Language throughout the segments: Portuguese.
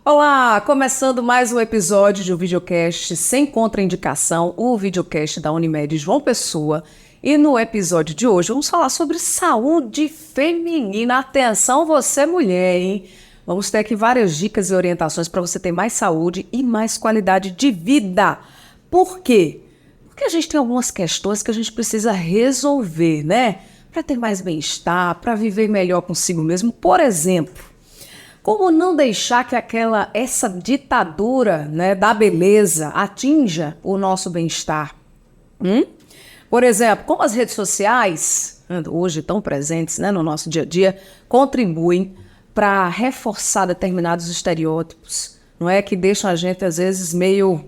Olá, começando mais um episódio de um videocast sem contraindicação, o videocast da Unimed João Pessoa. E no episódio de hoje vamos falar sobre saúde feminina. Atenção você mulher, hein? Vamos ter aqui várias dicas e orientações para você ter mais saúde e mais qualidade de vida. Por quê? Porque a gente tem algumas questões que a gente precisa resolver, né? Para ter mais bem-estar, para viver melhor consigo mesmo. Por exemplo, como não deixar que essa ditadura, né, da beleza atinja o nosso bem-estar? Por exemplo, como as redes sociais, hoje tão presentes, né, no nosso dia a dia, contribuem para reforçar determinados estereótipos, não é? Que deixam a gente, às vezes, meio,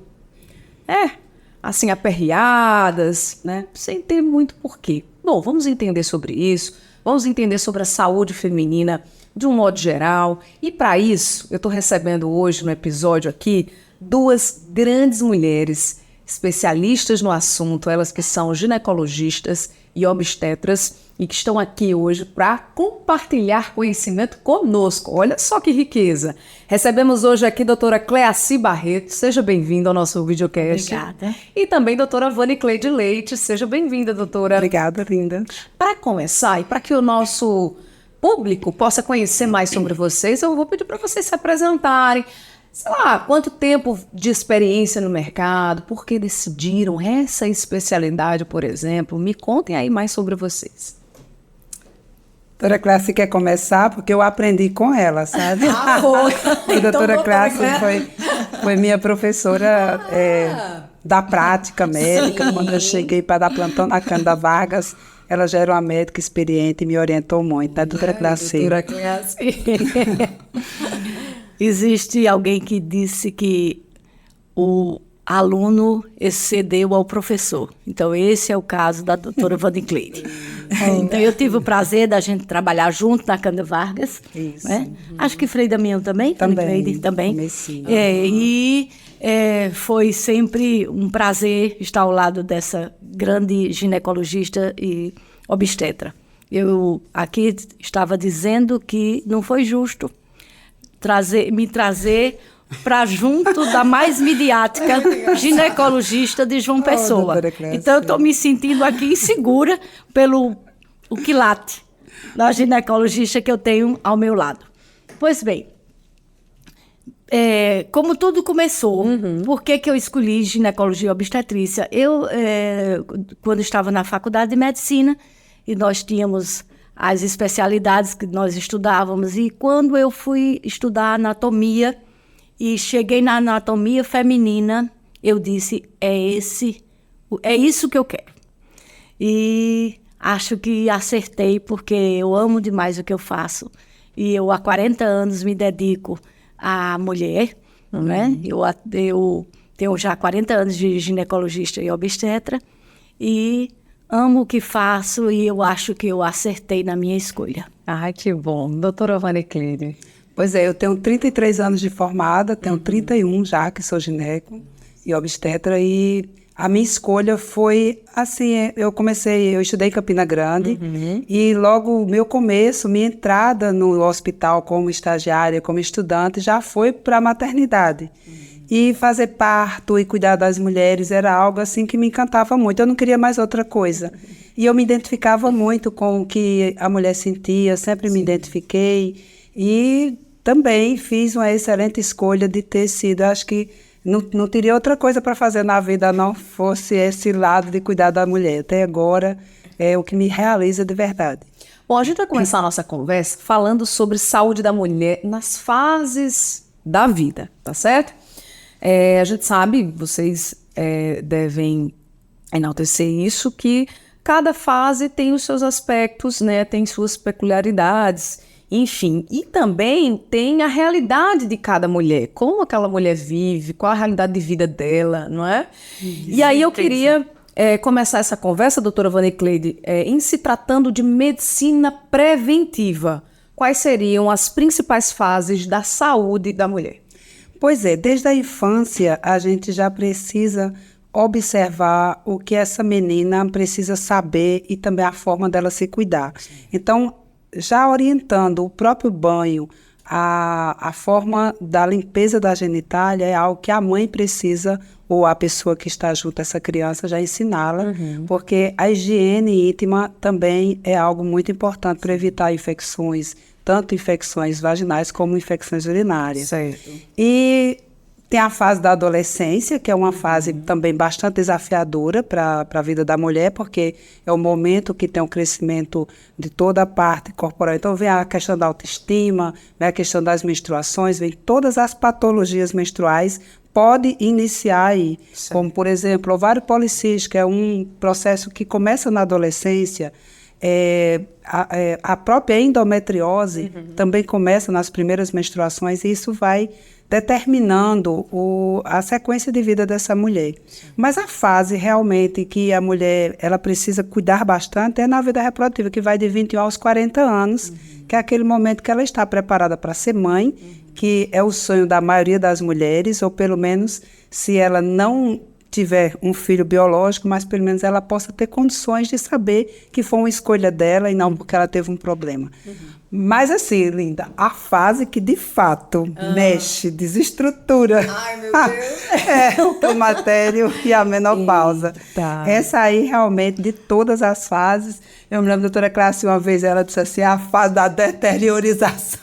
assim, aperreadas, né? Sem ter muito porquê. Bom, vamos entender sobre isso, vamos entender sobre a saúde feminina de um modo geral. E para isso, eu estou recebendo hoje no episódio aqui duas grandes mulheres especialistas no assunto, elas que são ginecologistas e obstetras e que estão aqui hoje para compartilhar conhecimento conosco. Olha só que riqueza! Recebemos hoje aqui a doutora Cleaci Barreto, seja bem-vinda ao nosso videocast. Obrigada. E também a doutora Vani Cleide Leite, seja bem-vinda, doutora. Obrigada, linda. Para começar e para que o nosso público possa conhecer mais sobre vocês, eu vou pedir para vocês se apresentarem. Sei lá, quanto tempo de experiência no mercado, por que decidiram essa especialidade, por exemplo? Me contem aí mais sobre vocês. Doutora Clássica quer começar porque eu aprendi com ela, sabe? Foi. A doutora Clássica foi minha professora da prática médica. Quando eu cheguei para dar plantão na Cândida Vargas, ela já era uma médica experiente e me orientou muito, né, doutora Clássica? Doutora Clássica. Existe alguém que disse que o aluno excedeu ao professor. Então, esse é o caso da doutora Vani Cleide. Então, eu tive o prazer da gente trabalhar junto na Cândida Vargas. Isso. Né? Acho que Frei Damião também. Também. Foi sempre um prazer estar ao lado dessa grande ginecologista e obstetra. Eu aqui estava dizendo que não foi justo me trazer para junto da mais midiática ginecologista de João Pessoa. Então, eu estou me sentindo aqui insegura pelo o quilate da ginecologista que eu tenho ao meu lado. Pois bem, como tudo começou, por que eu escolhi ginecologia e obstetrícia? Eu, quando estava na faculdade de medicina, e nós tínhamos as especialidades que nós estudávamos, e quando eu fui estudar anatomia e cheguei na anatomia feminina, eu disse, é isso que eu quero. E acho que acertei, porque eu amo demais o que eu faço. E eu há 40 anos me dedico à mulher, né? Eu tenho já 40 anos de ginecologista e obstetra, e amo o que faço e eu acho que eu acertei na minha escolha. Ai, que bom. Doutora Vani Cleide. Pois é, eu tenho 33 anos de formada, tenho 31 já, que sou gineco e obstetra, e a minha escolha foi assim, eu estudei em Campina Grande, e logo minha entrada no hospital como estagiária, como estudante, já foi para a maternidade. E fazer parto e cuidar das mulheres era algo assim que me encantava muito. Eu não queria mais outra coisa. E eu me identificava muito com o que a mulher sentia, sempre me identifiquei. E também fiz uma excelente escolha de ter sido, acho que não teria outra coisa para fazer na vida, não fosse esse lado de cuidar da mulher. Até agora é o que me realiza de verdade. Bom, a gente vai começar a nossa conversa falando sobre saúde da mulher nas fases da vida, tá certo? A gente sabe, vocês devem enaltecer isso, que cada fase tem os seus aspectos, né, tem suas peculiaridades, enfim. E também tem a realidade de cada mulher, como aquela mulher vive, qual a realidade de vida dela, não é? E aí eu queria começar essa conversa, doutora Vani Cleide, em se tratando de medicina preventiva. Quais seriam as principais fases da saúde da mulher? Pois é, desde a infância a gente já precisa observar o que essa menina precisa saber e também a forma dela se cuidar. Então, já orientando o próprio banho, a forma da limpeza da genitália é algo que a mãe precisa, ou a pessoa que está junto a essa criança, já ensiná-la, porque a higiene íntima também é algo muito importante para evitar infecções, tanto infecções vaginais como infecções urinárias. Certo. E tem a fase da adolescência, que é uma fase também bastante desafiadora para a vida da mulher, porque é o momento que tem um crescimento de toda a parte corporal. Então, vem a questão da autoestima, vem a questão das menstruações, vem todas as patologias menstruais, pode iniciar aí, certo. como, por exemplo, ovário policístico, é um processo que começa na adolescência. A própria endometriose também começa nas primeiras menstruações, e isso vai determinando a sequência de vida dessa mulher. Mas a fase realmente que a mulher ela precisa cuidar bastante é na vida reprodutiva, que vai de 21 aos 40 anos, que é aquele momento que ela está preparada para ser mãe, que é o sonho da maioria das mulheres, ou pelo menos se ela não tiver um filho biológico, mas pelo menos ela possa ter condições de saber que foi uma escolha dela e não porque ela teve um problema. Mas assim, linda, a fase que de fato mexe, desestrutura o climatério e a menopausa. Eita. Essa aí realmente, de todas as fases, eu me lembro da doutora Cláudia, uma vez ela disse assim, a fase da deteriorização.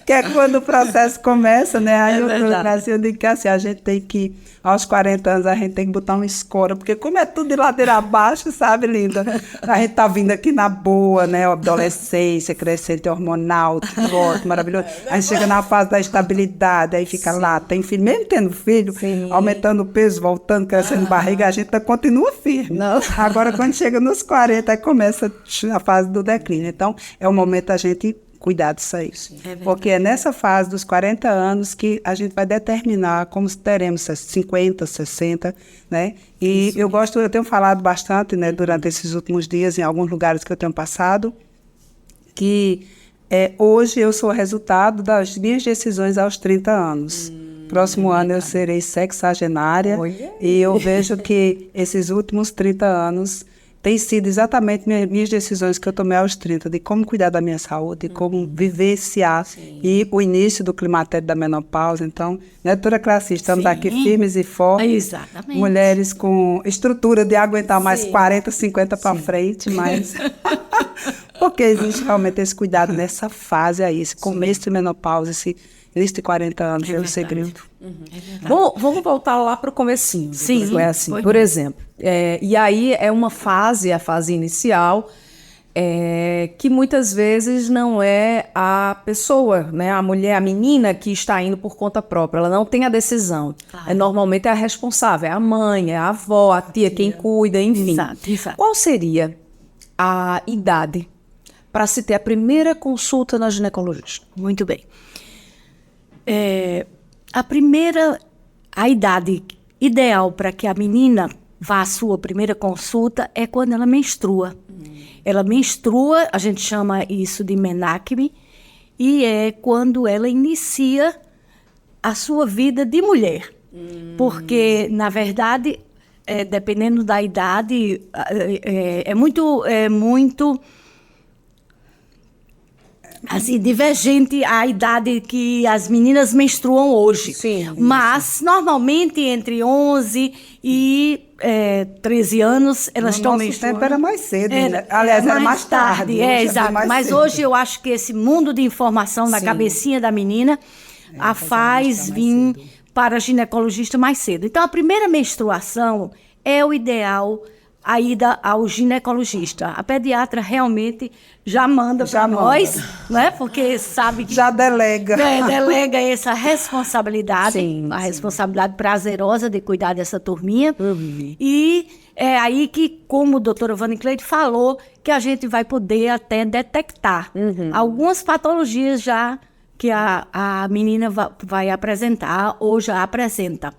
Que é quando o processo começa, né? Aí a doutora Cláudia disse que assim, a gente tem que, aos 40 anos, a gente tem que botar uma escora, porque como é tudo de ladeira abaixo, sabe, linda? A gente tá vindo aqui na boa, né? Adolescência, crescente hormonal, tudo ótimo, maravilhoso. Aí chega na fase da estabilidade, aí fica lá, tem filho, mesmo tendo filho, aumentando o peso, voltando, crescendo barriga, a gente continua firme. Não. Agora, quando chega nos 40, aí começa a fase do declínio. Então, é o momento da gente cuidar disso aí. Porque é nessa fase dos 40 anos que a gente vai determinar como teremos 50, 60, né? E eu tenho falado bastante, né, durante esses últimos dias, em alguns lugares que eu tenho passado, que hoje eu sou o resultado das minhas decisões aos 30 anos. Próximo ano eu serei sexagenária. E eu vejo que esses últimos 30 anos têm sido exatamente minhas decisões que eu tomei aos 30, de como cuidar da minha saúde, de como vivenciar e o início do climatério da menopausa. Então, né, doutora Cláudia, estamos aqui firmes e fortes. Exatamente. Mulheres com estrutura de aguentar mais 40, 50 para frente, mas... Porque existe realmente esse cuidado nessa fase aí, esse começo de menopausa, esse início de 40 anos, é o segredo. Bom, vamos voltar lá para o comecinho. Sim. Foi assim, por exemplo. E aí é uma fase, a fase inicial, que muitas vezes não é a pessoa, né, a mulher, a menina que está indo por conta própria. Ela não tem a decisão. Claro. Normalmente é a responsável, é a mãe, é a avó, a tia, quem cuida, enfim. Exato. Qual seria a idade para se ter a primeira consulta na ginecologista? Muito bem. A idade ideal para que a menina vá à sua primeira consulta é quando ela menstrua. Ela menstrua, a gente chama isso de menacme, e é quando ela inicia a sua vida de mulher. Porque, na verdade, dependendo da idade, é muito assim, divergente à idade que as meninas menstruam hoje. Sim. Mas, normalmente, entre 11 e 13 anos, elas estão menstruando. No nosso tempo era mais cedo, né? Aliás, era mais tarde. Exato. Mas cedo. Hoje eu acho que esse mundo de informação na cabecinha da menina a faz vir para a ginecologista mais cedo. Então, a primeira menstruação é o ideal, a ida ao ginecologista. A pediatra realmente já manda para nós, né? Porque sabe que... Já delega. Delega essa responsabilidade, Sim. Responsabilidade prazerosa de cuidar dessa turminha. E é aí que, como a doutora Vânia Cleide falou, que a gente vai poder até detectar algumas patologias já que a menina vai apresentar ou já apresenta.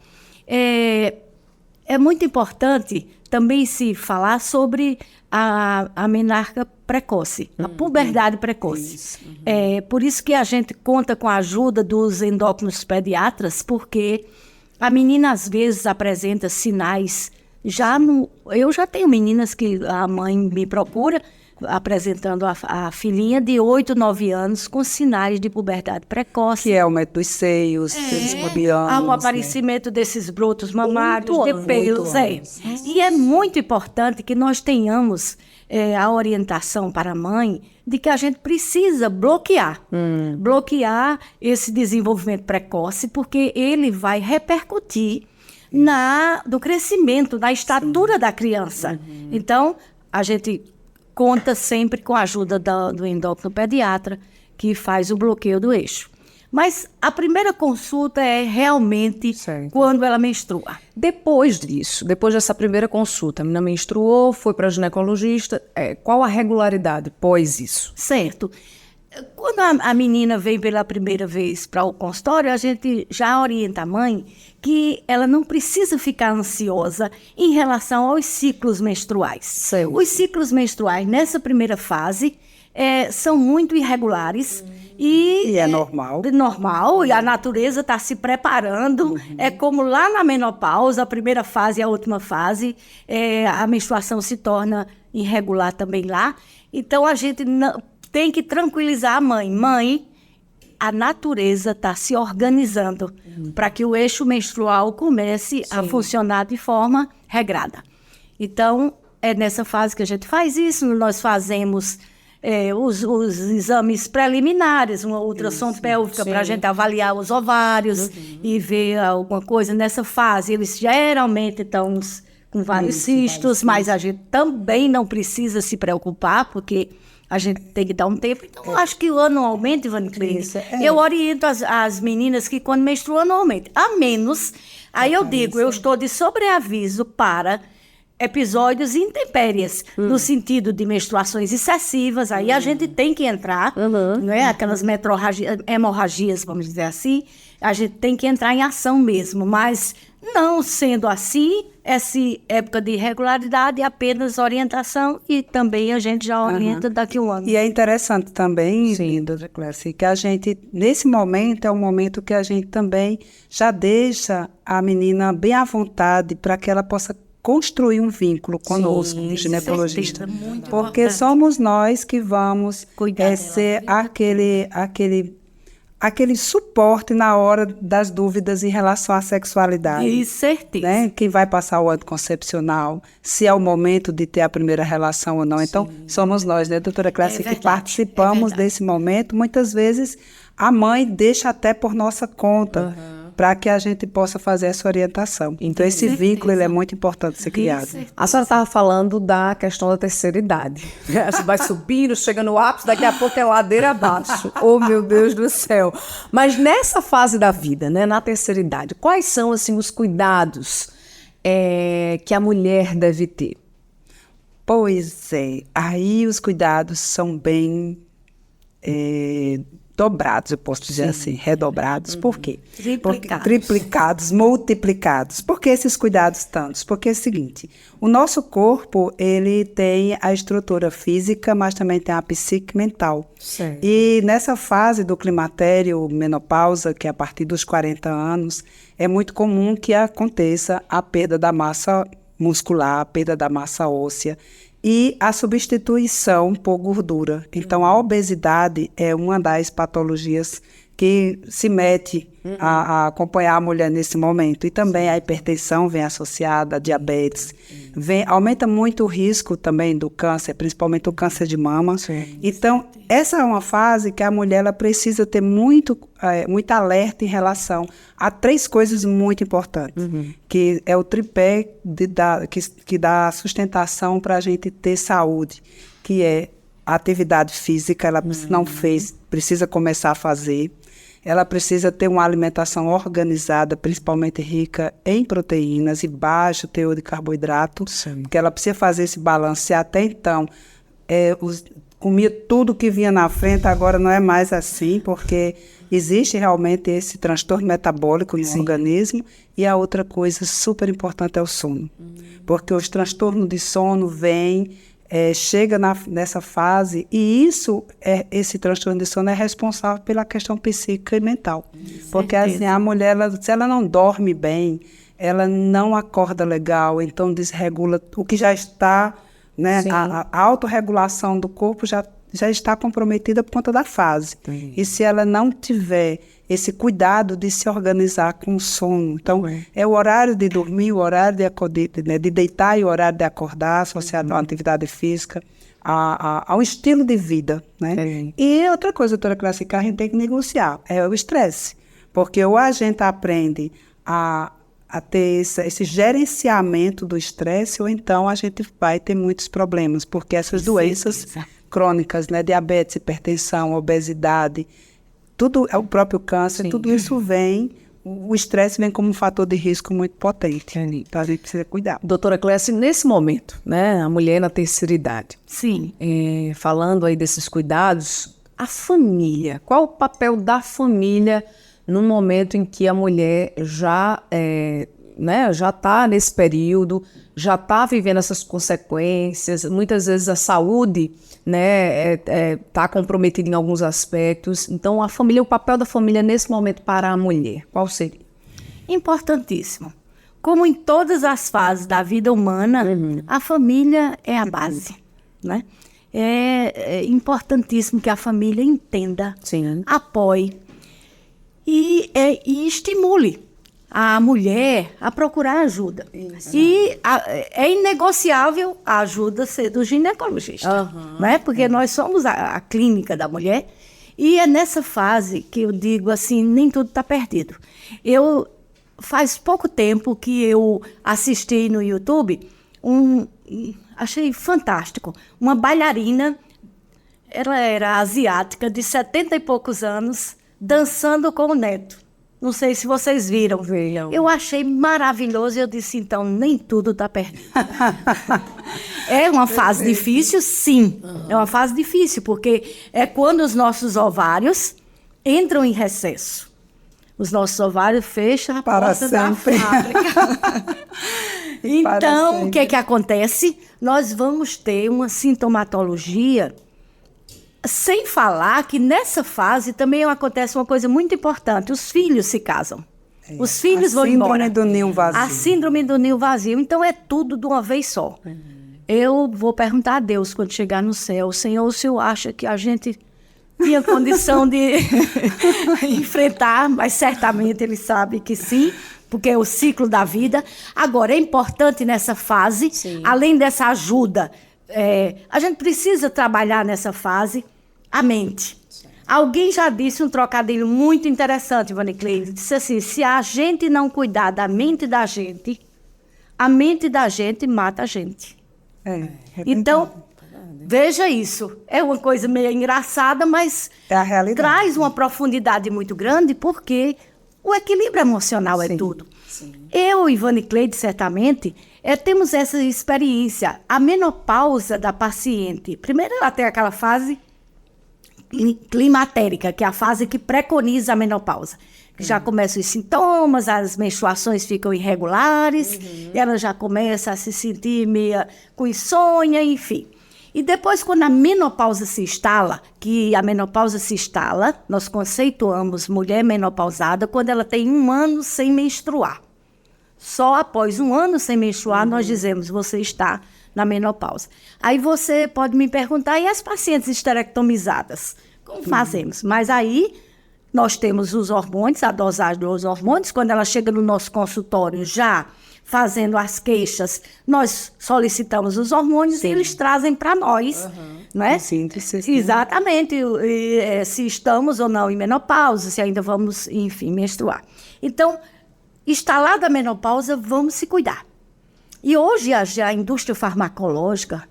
É muito importante também se falar sobre a menarca precoce, a puberdade precoce. Por isso que a gente conta com a ajuda dos endócrinos pediatras, porque a menina às vezes apresenta sinais eu já tenho meninas que a mãe me procura apresentando a filhinha de 8, 9 anos com sinais de puberdade precoce. Que é o aumento dos seios, pelos pubianos. Há um aparecimento desses brotos mamários, Muito de anos, pelos. muito E é muito importante que nós tenhamos a orientação para a mãe de que a gente precisa bloquear esse desenvolvimento precoce, porque ele vai repercutir no crescimento, na estatura da criança. Então, a gente conta sempre com a ajuda do endocrinopediatra, que faz o bloqueio do eixo. Mas a primeira consulta é realmente quando ela menstrua. Depois disso, depois dessa primeira consulta, a menina menstruou, foi para a ginecologista, qual a regularidade pós isso? Certo. Quando a menina vem pela primeira vez para o consultório, a gente já orienta a mãe que ela não precisa ficar ansiosa em relação aos ciclos menstruais. Certo. Os ciclos menstruais, nessa primeira fase, são muito irregulares. E é normal. Normal, e a natureza está se preparando. É como lá na menopausa, a primeira fase e a última fase, a menstruação se torna irregular também lá. Então, a gente tem que tranquilizar a mãe. Mãe, a natureza está se organizando para que o eixo menstrual comece a funcionar de forma regrada. Então, é nessa fase que a gente faz isso. Nós fazemos os exames preliminares, uma ultrassom pélvica para a gente avaliar os ovários e ver alguma coisa. Nessa fase, eles geralmente estão com vários cistos, mas a gente também não precisa se preocupar, porque a gente tem que dar um tempo. Então, eu acho que anualmente, Ivane Clínica, eu oriento as meninas que quando menstruam anualmente, a menos, aí eu digo, eu estou de sobreaviso para episódios intempéries, no sentido de menstruações excessivas, aí a gente tem que entrar, não é? Aquelas hemorragias, vamos dizer assim, a gente tem que entrar em ação mesmo, mas não sendo assim, essa época de irregularidade é apenas orientação e também a gente já orienta daqui a um ano. E é interessante também, doutora Clécia, que a gente, nesse momento, é um momento que a gente também já deixa a menina bem à vontade para que ela possa construir um vínculo conosco, o ginecologista. Porque somos nós que vamos ser aquele suporte na hora das dúvidas em relação à sexualidade. Isso, certeza. Né? Quem vai passar o anticoncepcional, se é o momento de ter a primeira relação ou não. Então, somos nós, né, doutora Clécia, que participamos desse momento. Muitas vezes, a mãe deixa até por nossa conta, para que a gente possa fazer essa orientação. Então, esse vínculo ele é muito importante ser criado. A senhora estava falando da questão da terceira idade. Você vai subindo, chega no ápice, daqui a pouco é ladeira abaixo. Oh, meu Deus do céu. Mas nessa fase da vida, né, na terceira idade, quais são assim, os cuidados que a mulher deve ter? Pois é, aí os cuidados são bem dobrados, eu posso dizer assim, redobrados. Por quê? Triplicados, multiplicados. Por que esses cuidados tantos? Porque é o seguinte, o nosso corpo, ele tem a estrutura física, mas também tem a psique mental. Certo. E nessa fase do climatério, menopausa, que é a partir dos 40 anos, é muito comum que aconteça a perda da massa muscular, a perda da massa óssea, e a substituição por gordura. Então, a obesidade é uma das patologias que se mete a acompanhar a mulher nesse momento. E também a hipertensão vem associada, a diabetes. Aumenta muito o risco também do câncer, principalmente o câncer de mama. Então, essa é uma fase que a mulher ela precisa ter muito alerta em relação a 3 coisas muito importantes, que é o tripé que dá sustentação para a gente ter saúde, que é a atividade física, ela não fez, precisa começar a fazer. Ela precisa ter uma alimentação organizada, principalmente rica em proteínas e baixo teor de carboidrato, porque ela precisa fazer esse balanço. Se até então comia tudo que vinha na frente, agora não é mais assim, porque existe realmente esse transtorno metabólico no organismo. E a outra coisa super importante é o sono, porque os transtornos de sono chega nessa fase, e esse transtorno de sono é responsável pela questão psíquica e mental. Porque assim, a mulher, se ela não dorme bem, ela não acorda legal, então desregula o que já está né? Sim. A autorregulação do corpo já está comprometida por conta da fase. Entendi. E se ela não tiver esse cuidado de se organizar com o sono. Então, é o horário de dormir, o horário de deitar e o horário de acordar, associado à atividade física, ao estilo de vida, né? E outra coisa, doutora Clássica, que a gente tem que negociar, é o estresse. Porque ou a gente aprende a ter esse gerenciamento do estresse, ou então a gente vai ter muitos problemas, porque essas doenças crônicas, né, diabetes, hipertensão, obesidade, tudo, o próprio câncer, tudo isso vem, o estresse vem como um fator de risco muito potente. Então a gente precisa cuidar. Doutora Clécia, nesse momento, né, a mulher na terceira idade, Sim. Falando aí desses cuidados, a família, qual o papel da família no momento em que a mulher já está nesse período, já está vivendo essas consequências, muitas vezes a saúde, né, está comprometida em alguns aspectos. Então, a família, o papel da família nesse momento para a mulher, qual seria? Importantíssimo. Como em todas as fases da vida humana, a família é a base, né? É importantíssimo que a família entenda, apoie e estimule a mulher a procurar ajuda. E é inegociável a ajuda ser do ginecologista, né? Porque nós somos a clínica da mulher, e é nessa fase que eu digo assim, nem tudo está perdido. Faz pouco tempo que eu assisti no YouTube, achei fantástico, uma bailarina, ela era asiática, de 70 e poucos anos, dançando com o neto. Não sei se vocês viram. Eu achei maravilhoso e eu disse, então, nem tudo está perdido. É uma fase difícil, sim. É uma fase difícil, porque é quando os nossos ovários entram em recesso. Os nossos ovários fecham a porta da fábrica. Então, o que acontece? Nós vamos ter uma sintomatologia. Sem falar que nessa fase também acontece uma coisa muito importante. Os filhos se casam. Os filhos vão embora. A síndrome do ninho vazio. A síndrome do ninho vazio. Então, é tudo de uma vez só. Eu vou perguntar a Deus quando chegar no céu. Senhor, o Senhor acha que a gente tinha condição de enfrentar? Mas certamente Ele sabe que sim, porque é o ciclo da vida. Agora, é importante nessa fase, além dessa ajuda, a gente precisa trabalhar nessa fase a mente. Alguém já disse um trocadilho muito interessante, Ivone Cleide. Disse assim, se a gente não cuidar da mente da gente, a mente da gente mata a gente. Então, veja isso. É uma coisa meio engraçada, mas é a realidade. Traz uma profundidade muito grande, porque o equilíbrio emocional é tudo. Eu e Ivone Cleide, certamente, temos essa experiência. A menopausa da paciente, primeiro ela tem aquela fase climatérica, que é a fase que preconiza a menopausa. Já começam os sintomas, as menstruações ficam irregulares, e ela já começa a se sentir meio com insônia, enfim. E depois, quando a menopausa se instala, nós conceituamos mulher menopausada quando ela tem 1 ano sem menstruar. Só após 1 ano sem menstruar, nós dizemos, você está na menopausa. Aí você pode me perguntar, e as pacientes esterectomizadas? Como fazemos? Mas aí nós temos os hormônios, a dosagem dos hormônios. Quando ela chega no nosso consultório já fazendo as queixas, nós solicitamos os hormônios e eles trazem para nós. Né? Exatamente. Se estamos ou não em menopausa, se ainda vamos, enfim, menstruar. Então, instalada a menopausa, vamos se cuidar. E hoje a indústria farmacológica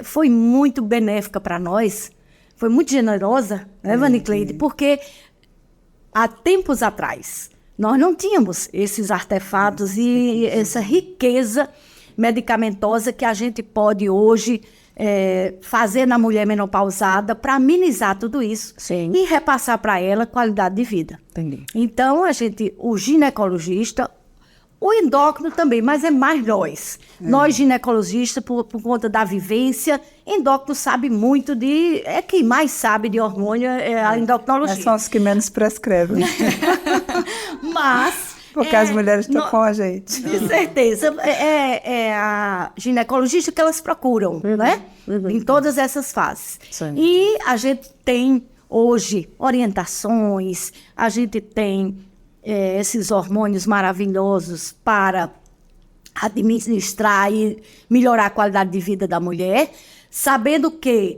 foi muito benéfica para nós, foi muito generosa, né, Ivone Cleide? Porque há tempos atrás nós não tínhamos esses artefatos e essa riqueza medicamentosa que a gente pode hoje fazer na mulher menopausada para amenizar tudo isso e repassar para ela qualidade de vida. Entendi. Então, o ginecologista, o endócrino também, mas é mais nós. Nós, ginecologistas, por conta da vivência, endócrino sabe muito quem mais sabe de hormônio é a endocrinologia. São os que menos prescrevem. Mas Porque as mulheres estão com a gente. De certeza. É a ginecologista que elas procuram, né? Em todas essas fases. Sim. E a gente tem hoje orientações, a gente tem esses hormônios maravilhosos para administrar e melhorar a qualidade de vida da mulher, sabendo que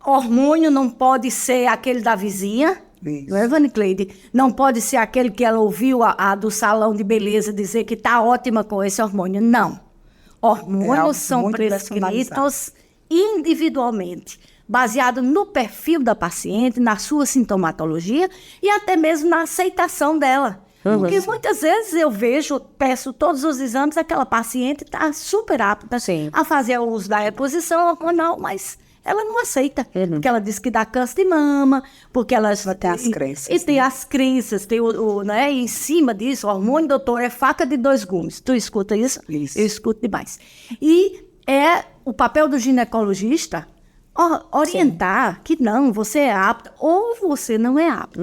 hormônio não pode ser aquele da vizinha, Isso. não é, Vani Cleide? Não pode ser aquele que ela ouviu a do salão de beleza dizer que está ótima com esse hormônio. Não. Hormônios algo são muito prescritos individualmente, baseado no perfil da paciente, na sua sintomatologia e até mesmo na aceitação dela. Porque muitas vezes eu peço todos os exames, aquela paciente está super apta Sim. a fazer o uso da reposição hormonal, mas ela não aceita, porque ela diz que dá câncer de mama, porque ela tem as crenças, E tem as crenças, tem né, e em cima disso, o hormônio, doutor, é faca de dois gumes. Tu escuta isso? Isso. Eu escuto demais. E é o papel do ginecologista orientar que não, você é apta ou você não é apta.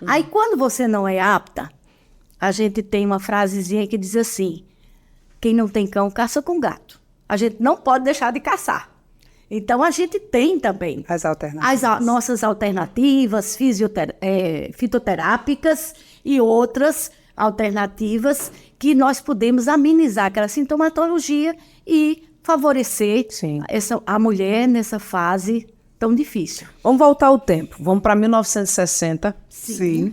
Aí, quando você não é apta, a gente tem uma frasezinha que diz assim: quem não tem cão, caça com gato. A gente não pode deixar de caçar. Então, a gente tem também As alternativas. as nossas alternativas fitoterápicas e outras alternativas que nós podemos amenizar aquela sintomatologia e favorecer Sim. a mulher nessa fase tão difícil. Vamos voltar ao tempo. Vamos para 1960, Sim.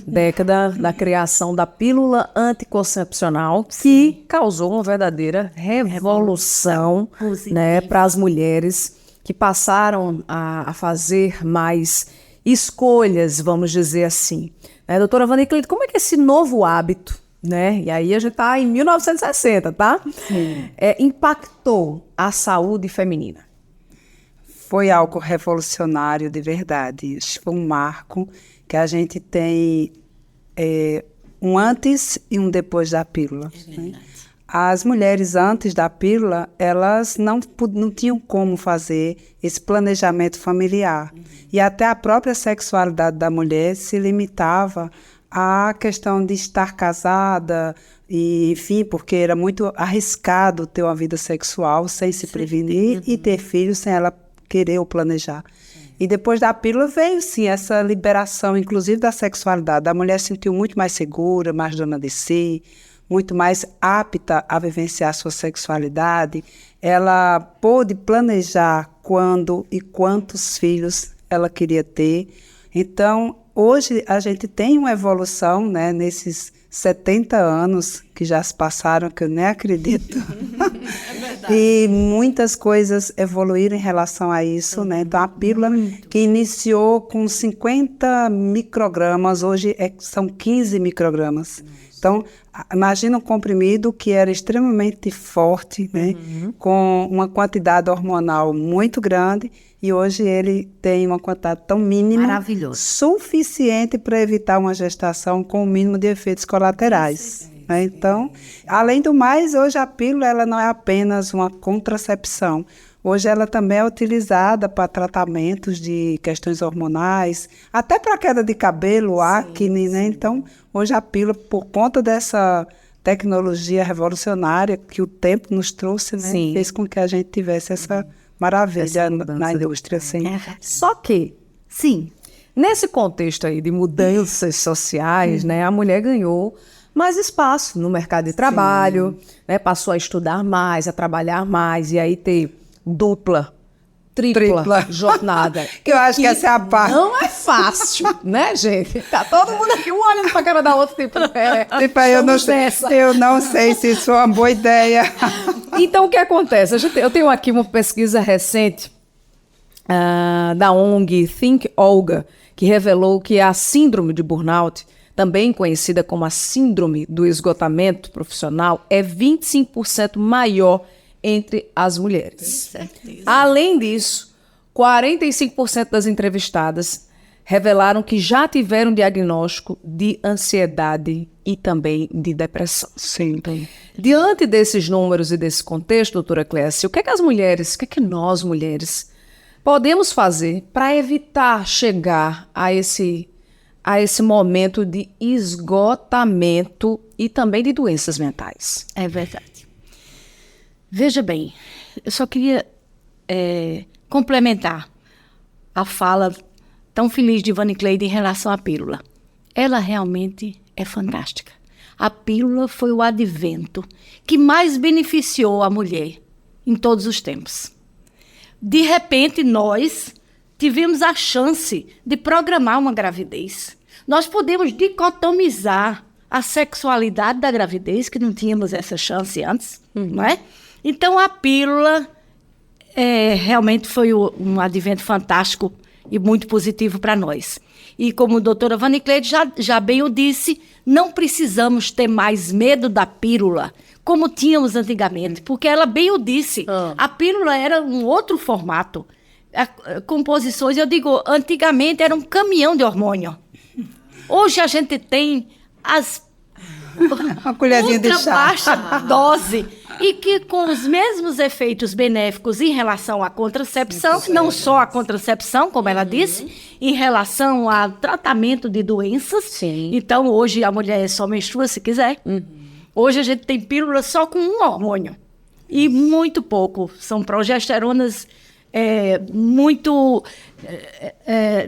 década da criação da pílula anticoncepcional, que causou uma verdadeira revolução, né, para as mulheres que passaram a fazer mais escolhas, vamos dizer assim. Né, doutora Vani Cleide, como é que esse novo hábito, né, e aí a gente está em 1960, tá? Impactou a saúde feminina? Foi algo revolucionário de verdade. Isso foi um marco que a gente tem um antes e um depois da pílula. Né? As mulheres antes da pílula, elas não tinham como fazer esse planejamento familiar. E até a própria sexualidade da mulher se limitava à questão de estar casada, e, enfim, porque era muito arriscado ter uma vida sexual sem se prevenir e ter filhos sem ela querer ou planejar. E depois da pílula veio, sim, essa liberação, inclusive da sexualidade. A mulher se sentiu muito mais segura, mais dona de si, muito mais apta a vivenciar a sua sexualidade. Ela pôde planejar quando e quantos filhos ela queria ter. Então, hoje a gente tem uma evolução, né, nesses 70 anos que já se passaram, que eu nem acredito. E muitas coisas evoluíram em relação a isso, né? Então, a pílula que iniciou com 50 microgramas, hoje são 15 microgramas. Então, imagina um comprimido que era extremamente forte, né? Com uma quantidade hormonal muito grande, e hoje ele tem uma quantidade tão mínima, Maravilhoso. suficiente para evitar uma gestação com o mínimo de efeitos colaterais. Né? Então, além do mais, hoje a pílula ela não é apenas uma contracepção. Hoje ela também é utilizada para tratamentos de questões hormonais, até para queda de cabelo, acne, né? Então, hoje a pílula, por conta dessa tecnologia revolucionária que o tempo nos trouxe, né? Sim. Fez com que a gente tivesse essa maravilha na indústria. Assim. Só que, Sim. nesse contexto aí de mudanças sociais, né, a mulher ganhou mais espaço no mercado de trabalho, né, passou a estudar mais, a trabalhar mais, e aí ter dupla, tripla jornada. Que eu acho que essa é a parte. Não é fácil, né, gente? Tá todo mundo aqui, um olhando pra cara da outra, tipo, Tipo, eu não sei se isso é uma boa ideia. Então, o que acontece? Eu tenho aqui uma pesquisa recente da ONG Think Olga, que revelou que a síndrome de burnout, também conhecida como a síndrome do esgotamento profissional, é 25% maior entre as mulheres. Além disso, 45% das entrevistadas revelaram que já tiveram diagnóstico de ansiedade e também de depressão. Sim. Diante desses números e desse contexto, doutora Clécia, o que é que nós mulheres podemos fazer para evitar chegar a a esse momento de esgotamento e também de doenças mentais. É verdade. Veja bem, eu só queria complementar a fala tão feliz de Ivane Cleide em relação à pílula. Ela realmente é fantástica. A pílula foi o advento que mais beneficiou a mulher em todos os tempos. De repente, nós tivemos a chance de programar uma gravidez. Nós podemos dicotomizar a sexualidade da gravidez, que não tínhamos essa chance antes, não é? Então, a pílula realmente foi um advento fantástico e muito positivo para nós. E como a doutora Ivane Cleide já bem o disse, não precisamos ter mais medo da pílula, como tínhamos antigamente, porque ela bem o disse, a pílula era um outro formato. Composições, eu digo, antigamente era um caminhão de hormônio. Hoje a gente tem uma colherzinha de chá. Baixa dose, e que com os mesmos efeitos benéficos em relação à contracepção, não só a contracepção, como ela disse, em relação ao tratamento de doenças. Sim. Então, hoje a mulher só menstrua se quiser. Hoje a gente tem pílula só com um hormônio. E muito pouco. São progesteronas muito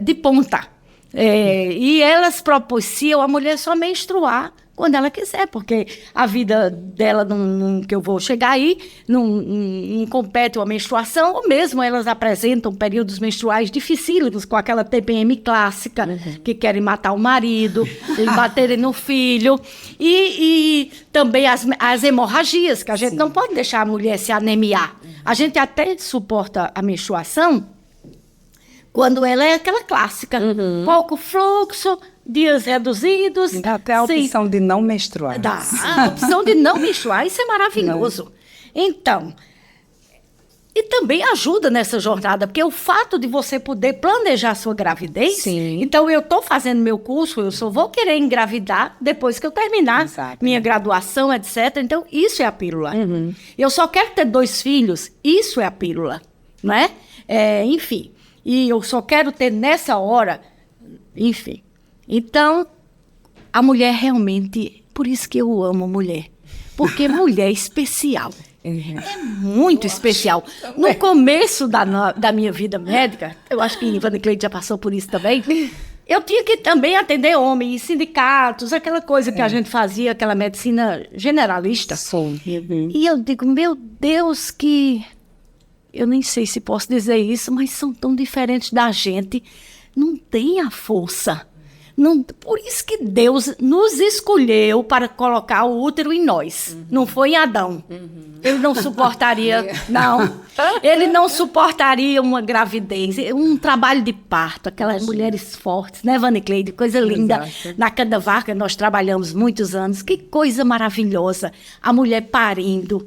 de ponta. E elas propiciam a mulher só menstruar quando ela quiser, porque a vida dela, que eu vou chegar aí, não compete uma menstruação, ou mesmo elas apresentam períodos menstruais dificílimos, com aquela TPM clássica, que querem matar o marido, e baterem no filho, e também as hemorragias, que a gente não pode deixar a mulher se anemiar. A gente até suporta a menstruação quando ela é aquela clássica, pouco fluxo, dias reduzidos. Dá até a opção de não menstruar. Dá a opção de não menstruar, isso é maravilhoso. Não. Então, e também ajuda nessa jornada, porque o fato de você poder planejar a sua gravidez, Sim. Então eu estou fazendo meu curso, eu só vou querer engravidar depois que eu terminar minha graduação, etc. Então, isso é a pílula. Eu só quero ter 2 filhos, isso é a pílula, não é? Enfim, e eu só quero ter nessa hora, enfim. Então, a mulher realmente, por isso que eu amo mulher, porque mulher é especial. É muito especial. No começo da minha vida médica, eu acho que Ivane Cleide já passou por isso também, eu tinha que também atender homens, sindicatos, aquela coisa que a gente fazia, aquela medicina generalista. Sim. E eu digo, meu Deus, que... Eu nem sei se posso dizer isso, mas são tão diferentes da gente. Não tem a força. Não, por isso que Deus nos escolheu para colocar o útero em nós. Não foi em Adão. Ele não suportaria, não. Ele não suportaria uma gravidez, um trabalho de parto, aquelas mulheres fortes, né, Ivane Cleide? Coisa linda. Exato. Na Candavarca nós trabalhamos muitos anos. Que coisa maravilhosa. A mulher parindo,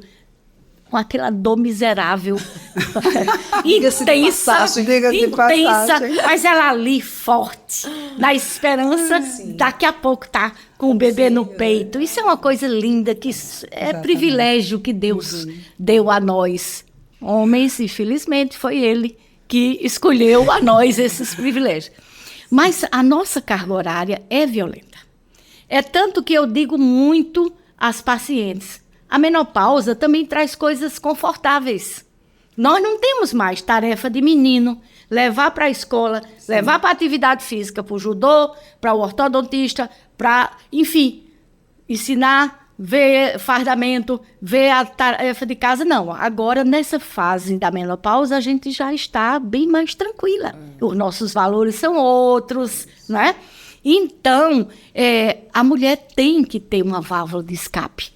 com aquela dor miserável, intensa, mas ela ali forte, na esperança, daqui a pouco tá com o bebê no peito. Isso é uma coisa linda, que é privilégio que Deus deu a nós, homens, e felizmente foi Ele que escolheu a nós esses privilégios. Mas a nossa carga horária é violenta. É tanto que eu digo muito às pacientes, a menopausa também traz coisas confortáveis. Nós não temos mais tarefa de menino, levar para a escola, levar para a atividade física, para o judô, para o ortodontista, para, enfim, ensinar, ver fardamento, ver a tarefa de casa. Não, agora nessa fase da menopausa a gente já está bem mais tranquila. Os nossos valores são outros, né? Então, a mulher tem que ter uma válvula de escape.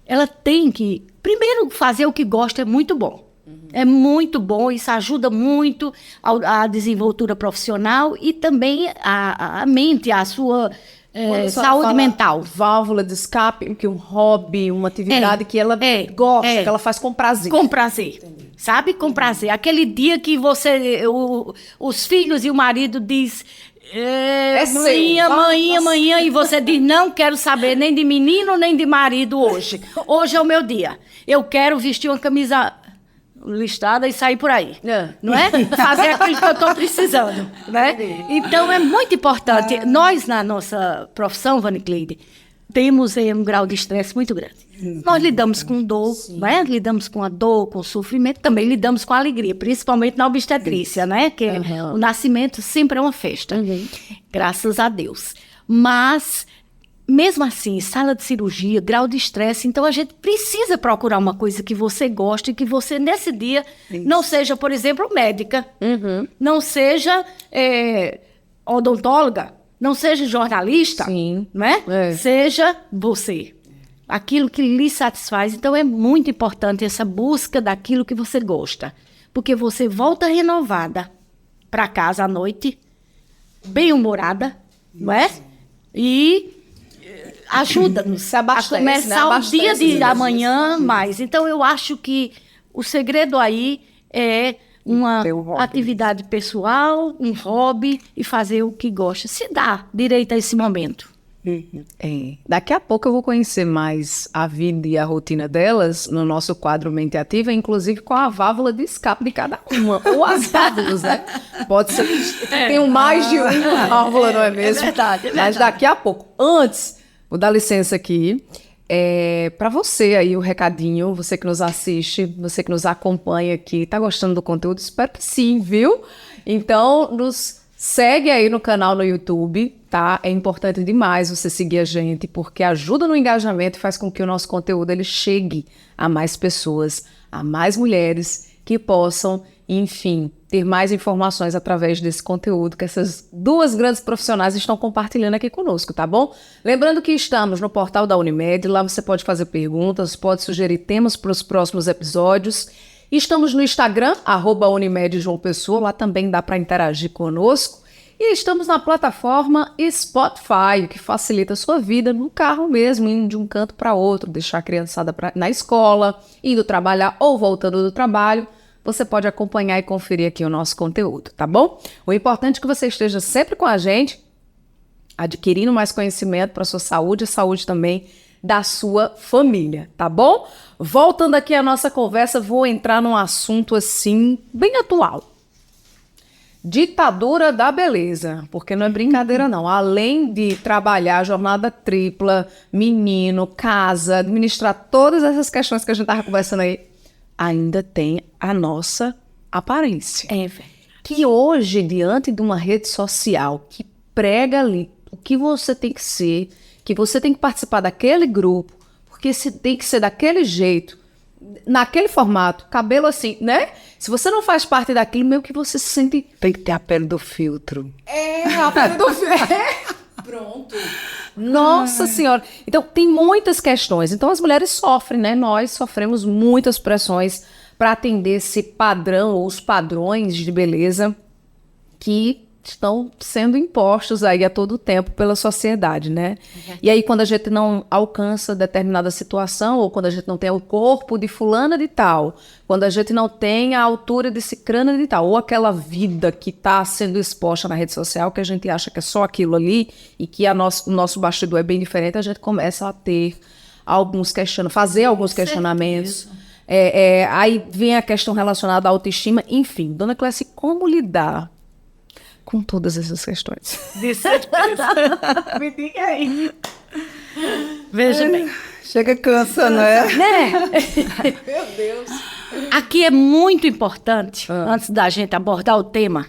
Ela tem que, primeiro, fazer o que gosta é muito bom. É muito bom, isso ajuda muito a desenvoltura profissional e também a mente, a sua saúde mental. Válvula de escape, que um hobby, uma atividade que ela gosta, que ela faz com prazer. Com prazer, sabe? Com prazer. Aquele dia que os filhos e o marido diz... Amanhã, e você diz, não quero saber nem de menino, nem de marido hoje. Hoje é o meu dia. Eu quero vestir uma camisa listrada e sair por aí, não é? Fazer aquilo que eu estou precisando, né? Então, é muito importante. Nós, na nossa profissão, Vanicleide, temos um grau de estresse muito grande. Nós lidamos com dor, né? Lidamos com a dor, com o sofrimento, também lidamos com a alegria, principalmente na obstetrícia, né? Que o nascimento sempre é uma festa, graças a Deus. Mas, mesmo assim, sala de cirurgia, grau de estresse, então a gente precisa procurar uma coisa que você goste e que você, nesse dia, não seja, por exemplo, médica, não seja odontóloga, não seja jornalista, né? Seja você. Aquilo que lhe satisfaz. Então, é muito importante essa busca daquilo que você gosta. Porque você volta renovada para casa à noite, bem-humorada, não é? E ajuda-nos a começar o dia de amanhã mais. Então, eu acho que o segredo aí é uma atividade pessoal, um hobby e fazer o que gosta. Se dá direito a esse momento. Daqui a pouco eu vou conhecer mais a vida e a rotina delas no nosso quadro Mente Ativa, inclusive com a válvula de escape de cada uma, ou as válvulas, né? Pode ser que tenham mais de uma válvula, não é mesmo? É verdade. Mas daqui a pouco. Antes, vou dar licença aqui, para você aí o recadinho, você que nos assiste, você que nos acompanha aqui, tá gostando do conteúdo? Espero que sim, viu? Então, nos segue aí no canal no YouTube, tá? É importante demais você seguir a gente, porque ajuda no engajamento e faz com que o nosso conteúdo ele chegue a mais pessoas, a mais mulheres que possam, enfim, ter mais informações através desse conteúdo que essas duas grandes profissionais estão compartilhando aqui conosco, tá bom? Lembrando que estamos no portal da Unimed, lá você pode fazer perguntas, pode sugerir temas para os próximos episódios. Estamos no Instagram, @Unimed João Pessoa, lá também dá para interagir conosco. E estamos na plataforma Spotify, que facilita a sua vida no carro mesmo, indo de um canto para outro, deixar a criançada na escola, indo trabalhar ou voltando do trabalho. Você pode acompanhar e conferir aqui o nosso conteúdo, tá bom? O importante é que você esteja sempre com a gente, adquirindo mais conhecimento para a sua saúde e saúde também da sua família, tá bom? Voltando aqui à nossa conversa, vou entrar num assunto assim, bem atual. Ditadura da beleza, porque não é brincadeira não. Além de trabalhar jornada tripla, menino, casa, administrar todas essas questões que a gente estava conversando aí, ainda tem a nossa aparência. É, velho. Que hoje, diante de uma rede social que prega ali o que você tem que ser, que você tem que participar daquele grupo, porque você tem que ser daquele jeito, naquele formato, cabelo assim, né? Se você não faz parte daquilo, meio que você se sente... Tem que ter a pele do filtro. A pele do filtro. Pronto. Nossa Senhora. Então, tem muitas questões. Então, as mulheres sofrem, né? Nós sofremos muitas pressões para atender esse padrão ou os padrões de beleza que estão sendo impostos aí a todo tempo pela sociedade, né? E aí, quando a gente não alcança determinada situação, ou quando a gente não tem o corpo de fulana de tal, quando a gente não tem a altura de cicrana de tal, ou aquela vida que está sendo exposta na rede social, que a gente acha que é só aquilo ali, e que o nosso bastidor é bem diferente, a gente começa a ter fazer alguns questionamentos. Aí vem a questão relacionada à autoestima, enfim. Dona Clécia, como lidar com todas essas questões? De certeza. Me diga aí. Veja bem. Chega cansa, né? Meu Deus. Aqui é muito importante, antes da gente abordar o tema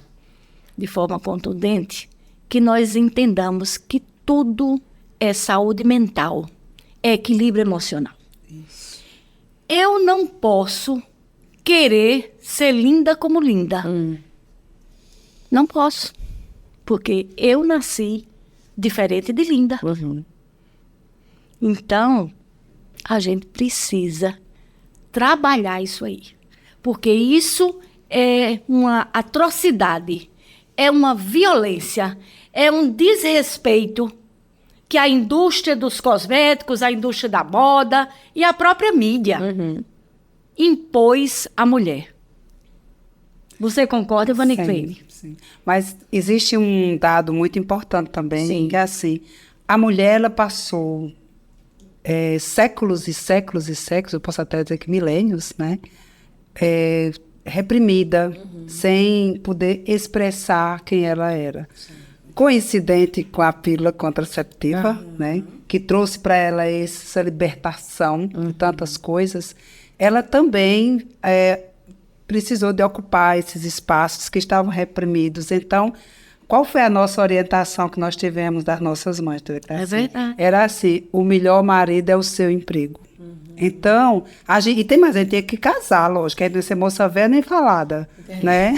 de forma contundente, que nós entendamos que tudo é saúde mental, é equilíbrio emocional. Isso. Eu não posso querer ser linda como linda. Não posso, porque eu nasci diferente de linda. Então, a gente precisa trabalhar isso aí, porque isso é uma atrocidade, é uma violência, é um desrespeito que a indústria dos cosméticos, a indústria da moda e a própria mídia impôs à mulher. Você concorda, Vanicleide? Sim. Mas existe um dado muito importante também, que é assim, a mulher ela passou séculos e séculos e séculos, eu posso até dizer que milênios, né, reprimida, sem poder expressar quem ela era. Coincidente com a pílula contraceptiva, né, que trouxe para ela essa libertação de tantas coisas, ela também precisou de ocupar esses espaços que estavam reprimidos. Então, qual foi a nossa orientação que nós tivemos das nossas mães? Verdade. Era assim, o melhor marido é o seu emprego. Então, e tem mais, a gente tinha que casar, lógico, aí não ser moça velha nem falada, né?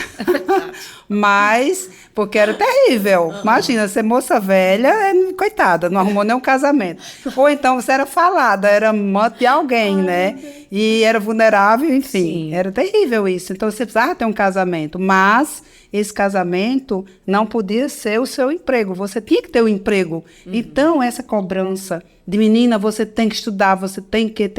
Mas, porque era terrível. Imagina, ser moça velha, coitada, não arrumou nenhum casamento. Ou então você era falada, era amante de alguém, né? E era vulnerável, enfim, era terrível isso. Então você precisava ter um casamento, mas esse casamento não podia ser o seu emprego, você tinha que ter um emprego. Então, essa cobrança de menina, você tem que estudar, você tem que,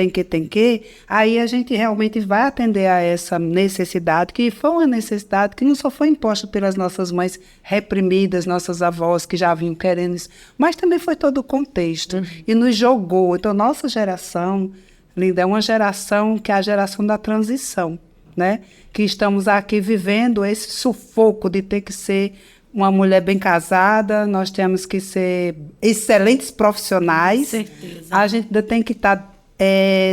aí a gente realmente vai atender a essa necessidade, que foi uma necessidade que não só foi imposta pelas nossas mães reprimidas, nossas avós que já vinham querendo isso, mas também foi todo o contexto, e nos jogou. Então, nossa geração, Linda, é uma geração que é a geração da transição, né? Que estamos aqui vivendo esse sufoco de ter que ser uma mulher bem casada, nós temos que ser excelentes profissionais. Certeza. A gente ainda tem que estar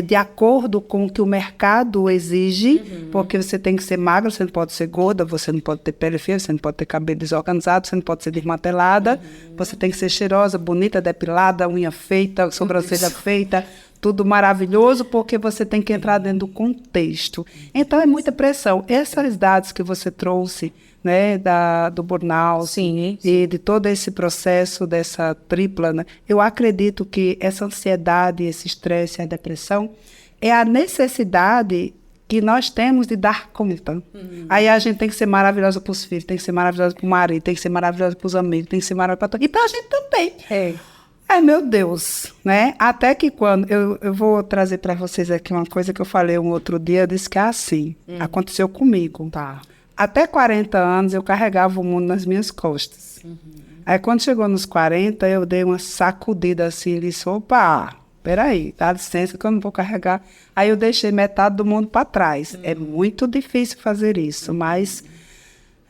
de acordo com o que o mercado exige, porque você tem que ser magra, você não pode ser gorda, você não pode ter pele feia, você não pode ter cabelo desorganizado, você não pode ser desmantelada, você tem que ser cheirosa, bonita, depilada, unha feita, sobrancelha feita, tudo maravilhoso, porque você tem que entrar dentro do contexto. Então, é muita pressão. Essas dados que você trouxe, né, do burnout, Sim. e de todo esse processo dessa tripla, né, eu acredito que essa ansiedade, esse estresse, a depressão, é a necessidade que nós temos de dar conta. Aí a gente tem que ser maravilhosa para os filhos, tem que ser maravilhosa para o marido, tem que ser maravilhosa para os amigos, tem que ser maravilhosa para todo mundo. E para a gente também. Ai, meu Deus, né? Até que quando... Eu vou trazer para vocês aqui uma coisa que eu falei um outro dia, eu disse que é assim. Aconteceu comigo. Tá. Até 40 anos, eu carregava o mundo nas minhas costas. Aí, quando chegou nos 40, eu dei uma sacudida assim, e disse, opa, peraí, dá licença que eu não vou carregar. Aí, eu deixei metade do mundo para trás. É muito difícil fazer isso, mas...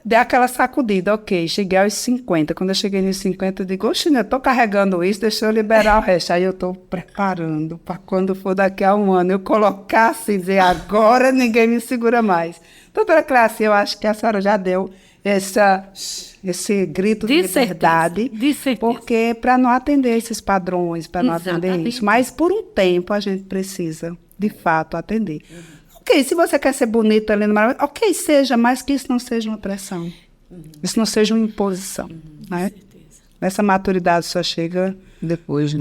Dei aquela sacudida, ok, cheguei aos 50. Quando eu cheguei nos 50, eu digo, oxe, eu estou carregando isso, deixa eu liberar o resto. Aí eu estou preparando para quando for daqui a um ano, eu colocar assim, dizer, agora ninguém me segura mais. Doutora Cláudia, eu acho que a senhora já deu esse grito de liberdade, porque para não atender esses padrões, para não atender isso. Mas por um tempo a gente precisa, de fato, atender. Ok, se você quer ser bonita, linda, maravilhosa, ok, seja, mas que isso não seja uma pressão. Isso não seja uma imposição. Né? Essa maturidade só chega depois.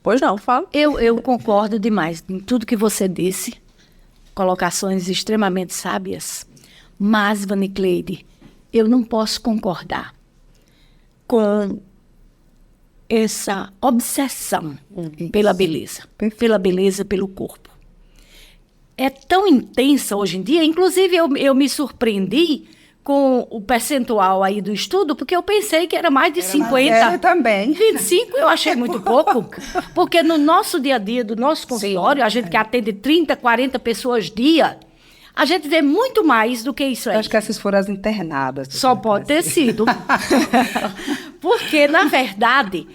Pois não, fala. Eu concordo demais em tudo que você disse. Colocações extremamente sábias. Mas, Vanicleide, eu não posso concordar com essa obsessão pela beleza. Pela beleza, pelo corpo. É tão intensa hoje em dia, inclusive eu me surpreendi com o percentual aí do estudo, porque eu pensei que era mais de 50. Eu também. 25 eu achei muito pouco, porque no nosso dia a dia, do nosso consultório, a gente que atende 30, 40 pessoas dia, a gente vê muito mais do que isso aí. Eu acho que essas foram as internadas. Só pode ter sido. Porque, na verdade...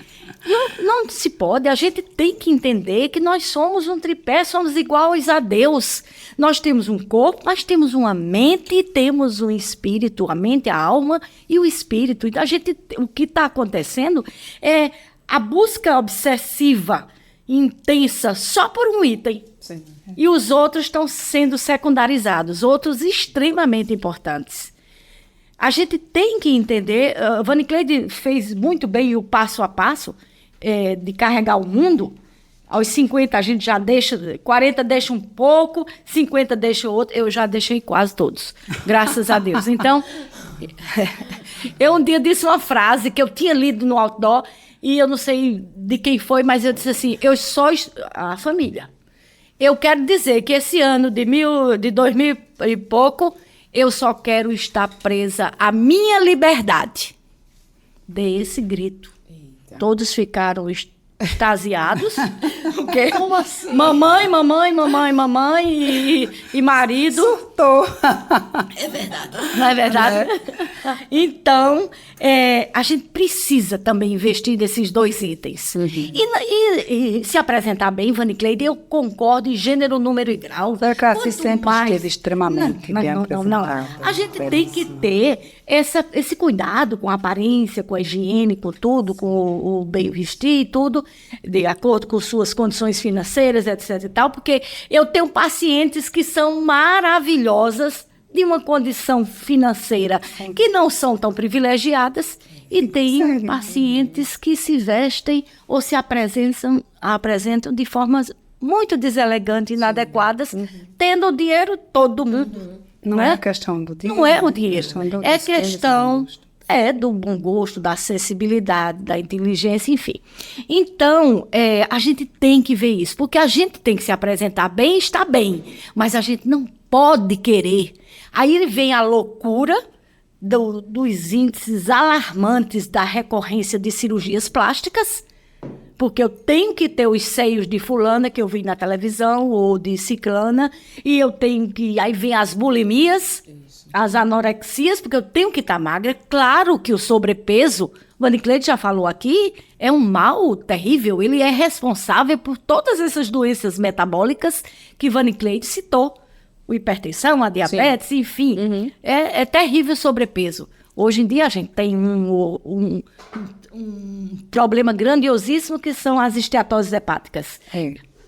Não se pode, a gente tem que entender que nós somos um tripé, somos iguais a Deus. Nós temos um corpo, nós temos uma mente, temos um espírito, a mente, a alma e o espírito. Então, o que está acontecendo é a busca obsessiva, intensa, só por um item. Sim. E os outros estão sendo secundarizados, outros extremamente importantes. A gente tem que entender, Vanicleide fez muito bem o passo a passo de carregar o mundo. Aos 50 a gente já deixa, 40 deixa um pouco, 50 deixa outro, eu já deixei quase todos, graças a Deus. Então, eu um dia disse uma frase que eu tinha lido no outdoor, e eu não sei de quem foi, mas eu disse assim, eu sou a família. Eu quero dizer que esse ano de 2000 e pouco, eu só quero estar presa à minha liberdade. Dei esse grito. Eita. Todos ficaram extasiados. Porque Como assim? mamãe e marido. Tô. Não é verdade? Então, a gente precisa também investir nesses dois itens. E se apresentar bem, Vani Cleide, eu concordo em gênero, número e grau. A classe Quanto sempre mais- esteve extremamente bem não. apresentada. A gente tem que ter esse cuidado com a aparência, com a higiene, com tudo, com o bem vestir e tudo, de acordo com suas condições financeiras, etc e tal, porque eu tenho pacientes que são maravilhosas, de uma condição financeira que não são tão privilegiadas, e tem pacientes que se vestem ou se apresentam de formas muito deselegantes e inadequadas, tendo o dinheiro todo mundo. Não é questão do dinheiro. Não é o dinheiro, do é desprezo, questão do bom gosto, da acessibilidade, da inteligência, enfim. Então, a gente tem que ver isso, porque a gente tem que se apresentar bem, está bem, mas a gente não pode querer. Aí vem a loucura dos índices alarmantes da recorrência de cirurgias plásticas, porque eu tenho que ter os seios de fulana que eu vi na televisão, ou de ciclana, e eu tenho que... Aí vem as bulimias, as anorexias, porque eu tenho que estar magra. Claro que o sobrepeso, Vani Cleide já falou aqui, é um mal terrível. Ele é responsável por todas essas doenças metabólicas que Vani Cleide citou. A hipertensão, a diabetes, enfim. É terrível o sobrepeso. Hoje em dia a gente tem um problema grandiosíssimo, que são as esteatoses hepáticas.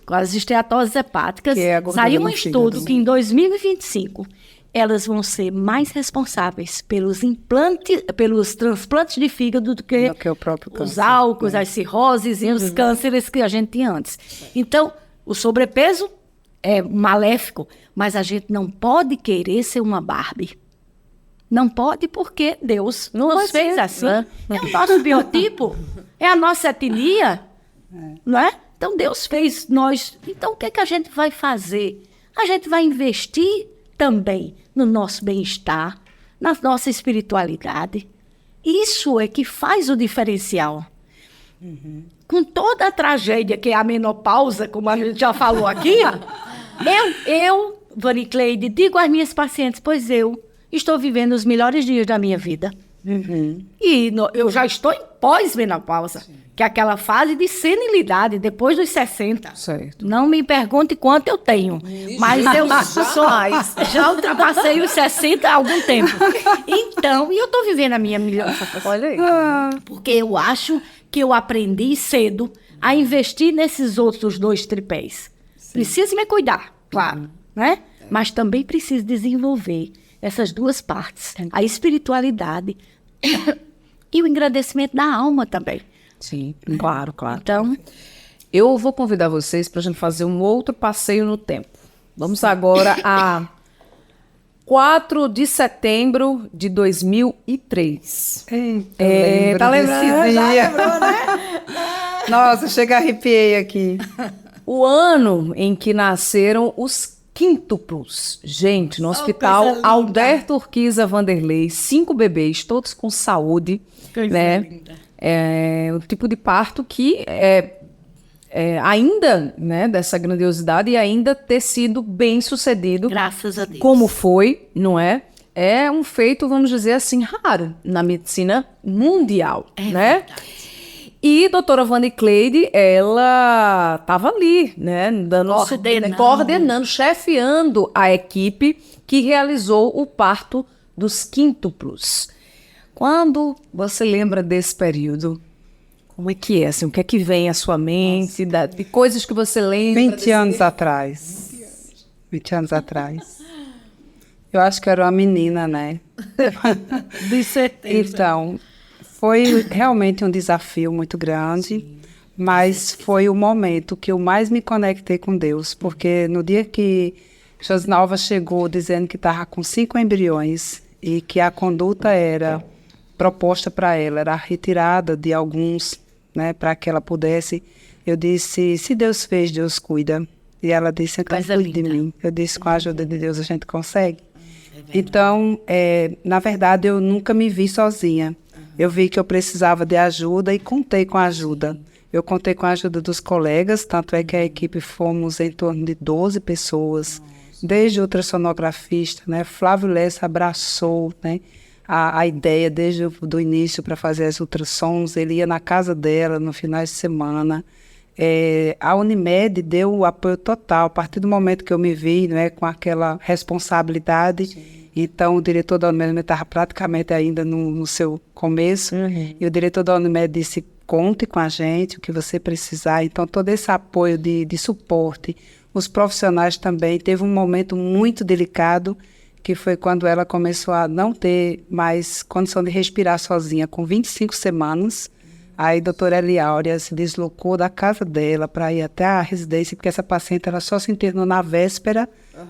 Com as esteatoses hepáticas, Que é a gordura saiu um no estudo fígado. que em 2025 elas vão ser mais responsáveis pelos transplantes de fígado do que o próprio os câncer. álcools, as cirroses e os cânceres que a gente tinha antes. Então, o sobrepeso é maléfico, mas a gente não pode querer ser uma Barbie. Não pode, porque Deus nos fez assim. É o nosso biotipo, é a nossa etnia, não é? Então, Deus fez nós. Então, o que é que a gente vai fazer? A gente vai investir também no nosso bem-estar, na nossa espiritualidade. Isso é que faz o diferencial. Com toda a tragédia que é a menopausa, como a gente já falou aqui, eu, Vani Cleide, digo às minhas pacientes, pois eu estou vivendo os melhores dias da minha vida. E eu já estou em pós-menopausa, que é aquela fase de senilidade, depois dos 60. Certo. Não me pergunte quanto eu tenho, mas eu já ultrapassei os 60 há algum tempo. Então, e eu estou vivendo a minha melhor. Olha aí. Porque eu acho que eu aprendi cedo a investir nesses outros dois tripés. Preciso me cuidar, claro, né? Mas também preciso desenvolver essas duas partes, a espiritualidade e o engrandecimento da alma também. Sim, claro. Então, Eu vou convidar vocês para a gente fazer um outro passeio no tempo. Vamos agora a 4 de setembro de 2003. Eita, Tá lembrando? Já lembrou, né? Nossa, chega arrepiei aqui. O ano em que nasceram os quíntuplos. Gente, no hospital Alberto Urquiza Vanderlei, 5 bebês, todos com saúde, né? É o tipo de parto que ainda, né, dessa grandiosidade, e ainda ter sido bem sucedido, graças a Deus. como foi, não é? É um feito, vamos dizer assim, raro na medicina mundial, né? Verdade. E doutora Vani Cleide, ela estava ali, né, coordenando, chefiando a equipe que realizou o parto dos quíntuplos. Quando você lembra desse período, como é que é? Assim, o que é que vem à sua mente, de coisas que você lembra? 20 anos atrás. 20 anos atrás. Eu acho que era uma menina, né? De certeza. Então, foi realmente um desafio muito grande, mas foi o momento que eu mais me conectei com Deus, porque no dia que Josinalva chegou dizendo que estava com 5 embriões e que a conduta era proposta para ela, era a retirada de alguns, né, para que ela pudesse, eu disse, se Deus fez, Deus cuida. E ela disse, então cuide de mim. Eu disse, com a ajuda de Deus a gente consegue. Então, na verdade, eu nunca me vi sozinha. Eu vi que eu precisava de ajuda e contei com a ajuda. Eu contei com a ajuda dos colegas, tanto é que a equipe fomos em torno de 12 pessoas, desde o ultrassonografista, né? Flávio Lessa abraçou, né, a ideia desde o início para fazer as ultrassons. Ele ia na casa dela no final de semana. A Unimed deu o apoio total, a partir do momento que eu me vi, né, com aquela responsabilidade. Sim. Então, o diretor da Unimed estava praticamente ainda no seu começo, e o diretor da Unimed disse: conte com a gente, o que você precisar. Então, todo esse apoio de suporte, os profissionais também. Teve um momento muito delicado, que foi quando ela começou a não ter mais condição de respirar sozinha, com 25 semanas. Aí a doutora Eliáurea se deslocou da casa dela para ir até a residência, porque essa paciente ela só se internou na véspera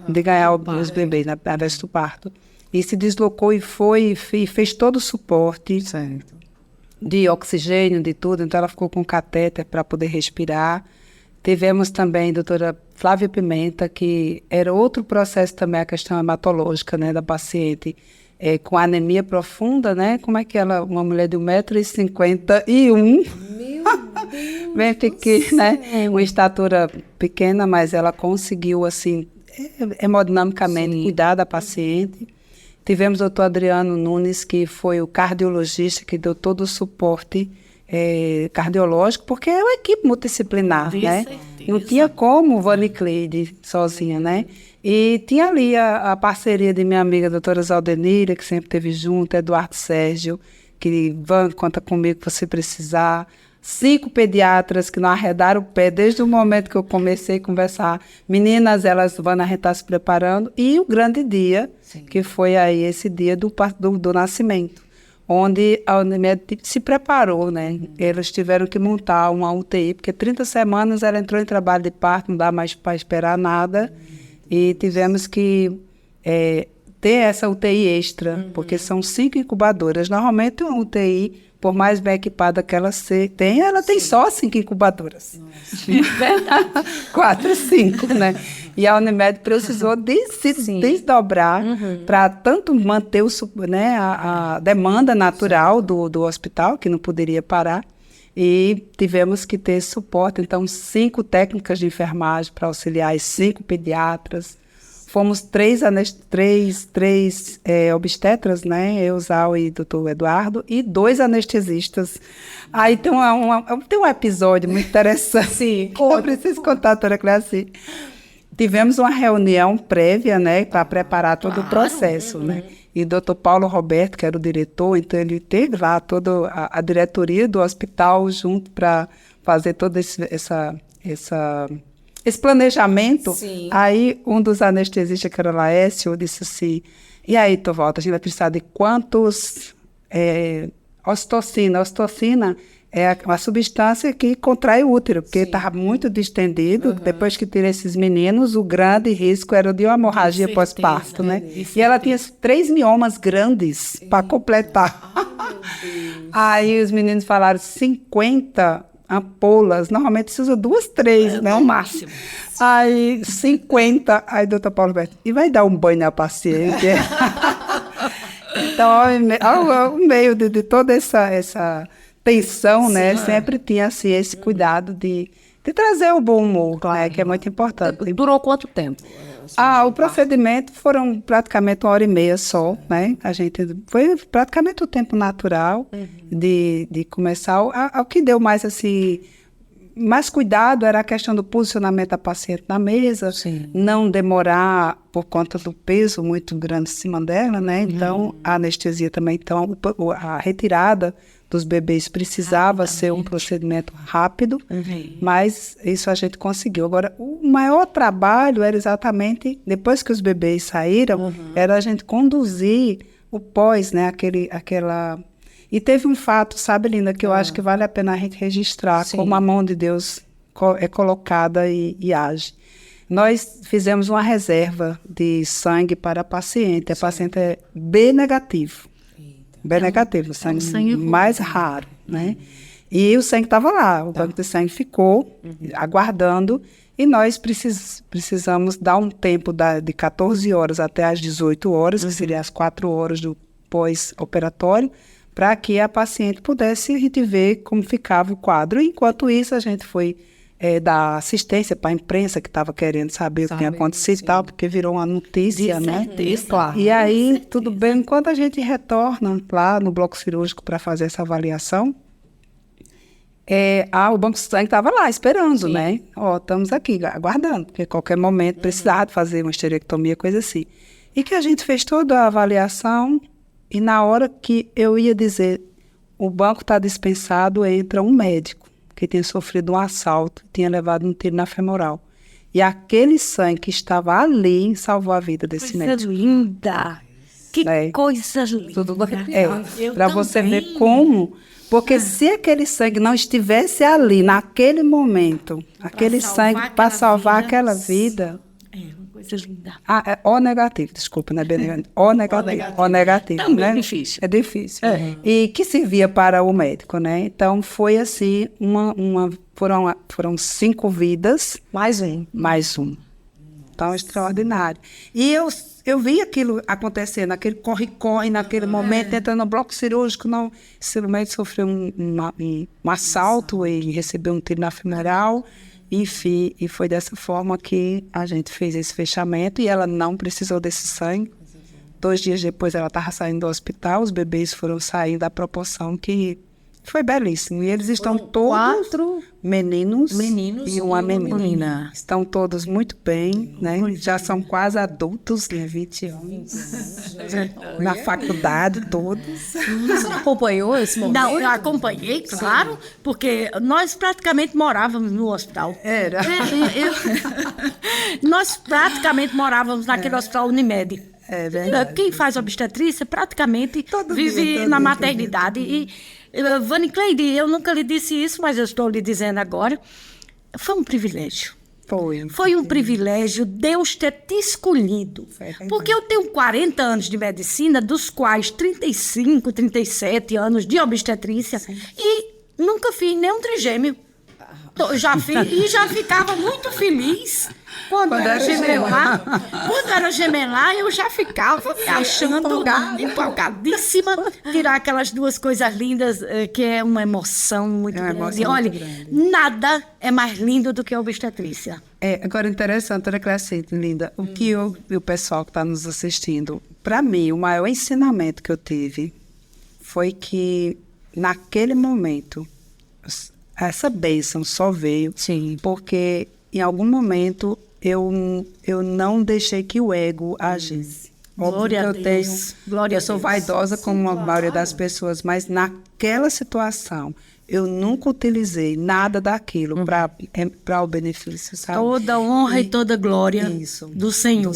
de ganhar os bebês, na véspera do parto. E se deslocou e foi, e fez todo o suporte de oxigênio, de tudo. Então ela ficou com catéter para poder respirar. Tivemos também a doutora Flávia Pimenta, que era outro processo também, a questão hematológica, né, da paciente. Com anemia profunda, né? Como é que ela, uma mulher de 1,51 m, bem pequena, né? Uma estatura pequena, mas ela conseguiu, assim, hemodinamicamente cuidar da paciente. Tivemos o doutor Adriano Nunes, que foi o cardiologista, que deu todo o suporte cardiológico, porque é uma equipe multidisciplinar, né? Não tinha como Vani Cleide sozinha, né? E tinha ali a parceria de minha amiga, a doutora Zaldenira, que sempre esteve junto, Eduardo Sérgio, que conta comigo que você precisar. 5 pediatras que não arredaram o pé desde o momento que eu comecei a conversar. Meninas, elas vão estar se preparando. E o grande dia, que foi aí esse dia do nascimento, onde a Unimed se preparou, né? Eles tiveram que montar uma UTI, porque 30 semanas ela entrou em trabalho de parto, não dá mais para esperar nada. E tivemos que ter essa UTI extra, porque são 5 incubadoras. Normalmente uma UTI, por mais bem equipada que ela tem, ela tem só 5 incubadoras. 4, 5, né? E a Unimed precisou desdobrar para tanto manter a demanda natural do hospital, que não poderia parar, e tivemos que ter suporte. Então, 5 técnicas de enfermagem para auxiliar as 5 pediatras. Fomos 3 obstetras, né? Eu, Zal e doutor Eduardo, e 2 anestesistas. Aí tem um episódio muito interessante. Sim. Eu preciso contar, doutora Clécia. Tivemos uma reunião prévia, né, para preparar todo o processo, né? E o doutor Paulo Roberto, que era o diretor, então ele teve lá toda a diretoria do hospital junto para fazer todo esse planejamento. Sim. Aí um dos anestesistas, que era o Laércio, disse assim: e aí, Tovaldo, a gente vai precisar de quantos ocitocina? A ocitocina é uma substância que contrai o útero, porque estava muito distendido. Depois que tira esses meninos, o grande risco era de uma hemorragia pós-parto, né? E ela tinha 3 miomas grandes para completar. Aí os meninos falaram 50 ampolas. Normalmente se usa 2, 3, né? O máximo. Aí 50. Aí doutor Paulo Roberto, e vai dar um banho na paciente? Então, ao meio de toda essa tensão, né? Sempre tinha assim, esse cuidado de trazer o bom humor, né, que é muito importante. Durou quanto tempo? O procedimento foram praticamente 1h30 só, né? Foi praticamente o tempo natural de começar. O que deu mais assim, mais cuidado era a questão do posicionamento da paciente na mesa, não demorar por conta do peso muito grande em cima dela, né? Então, a anestesia também, então, a retirada dos bebês precisava ser um procedimento rápido, mas isso a gente conseguiu. Agora, o maior trabalho era exatamente, depois que os bebês saíram, era a gente conduzir o pós, né? E teve um fato, sabe, Linda, que eu acho que vale a pena a gente registrar, como a mão de Deus é colocada e age. Nós fizemos uma reserva de sangue para a paciente. A paciente é B negativo. B negativo, sangue mais raro, né? E o sangue estava lá, o banco de sangue ficou aguardando, e nós precisamos dar um tempo de 14 horas até as 18 horas, que seria as 4 horas do pós-operatório, para que a paciente pudesse a gente ver como ficava o quadro. Enquanto isso, a gente foi dar assistência para a imprensa que estava querendo saber o que tinha acontecido e tal, porque virou uma notícia, né? Claro. E aí, tudo bem, enquanto a gente retorna lá no bloco cirúrgico para fazer essa avaliação, o banco de sangue estava lá esperando, né? Estamos aqui aguardando, porque a qualquer momento precisava fazer uma esterectomia, coisa assim. E que a gente fez toda a avaliação e na hora que eu ia dizer o banco está dispensado, entra um médico que tinha sofrido um assalto, tinha levado um tiro na femoral. E aquele sangue que estava ali salvou a vida desse médico. Coisa linda! Que coisa linda! Tudo para você ver como... Porque se aquele sangue não estivesse ali, naquele momento, aquele sangue para salvar aquela vida... Coisa linda. O negativo, desculpa, né, Beniane? O negativo, Também né? é difícil. É difícil. E que servia para o médico, né? Então, foi assim, foram 5 vidas. Mais um. Mais um. Então, extraordinário. E eu vi aquilo acontecendo, aquele corre-corre naquele momento, entrando no bloco cirúrgico, o médico sofreu um assalto e recebeu um tiro na femoral. Enfim, e foi dessa forma que a gente fez esse fechamento e ela não precisou desse sangue. 2 dias depois ela estava saindo do hospital, os bebês foram saindo da proporção que foi belíssimo. E eles estão todos 4 meninos e uma menina. menina. Estão todos muito bem, né? Já são quase adultos, né? 20 anos. Na faculdade, todos. Você não acompanhou esse momento? Não, eu acompanhei, claro, porque nós praticamente morávamos no hospital. Era. Nós praticamente morávamos naquele hospital Unimed. É verdade. Quem faz obstetrícia praticamente Todo vive dia, na maternidade. E, Vani Cleide, eu nunca lhe disse isso, mas eu estou lhe dizendo agora. Foi um privilégio. Foi um privilégio Deus ter te escolhido. Porque eu tenho 40 anos de medicina, dos quais 35, 37 anos de obstetrícia. E nunca fiz nenhum trigêmeo. Já fiz e já ficava muito feliz quando era gemelar. Quando era gemelar, eu já ficava achando empolgadíssima. Tirar aquelas 2 coisas lindas, que é uma emoção muito grande. Olha, nada é mais lindo do que a obstetrícia. Agora, interessante, olha que assim, Linda, o que o pessoal que está nos assistindo, para mim, o maior ensinamento que eu tive foi que, naquele momento, essa bênção só veio porque, em algum momento, eu não deixei que o ego agisse. Glória a Deus. Eu sou vaidosa como a maioria das pessoas, mas naquela situação, eu nunca utilizei nada daquilo para o benefício, sabe? Toda honra e toda glória do Senhor.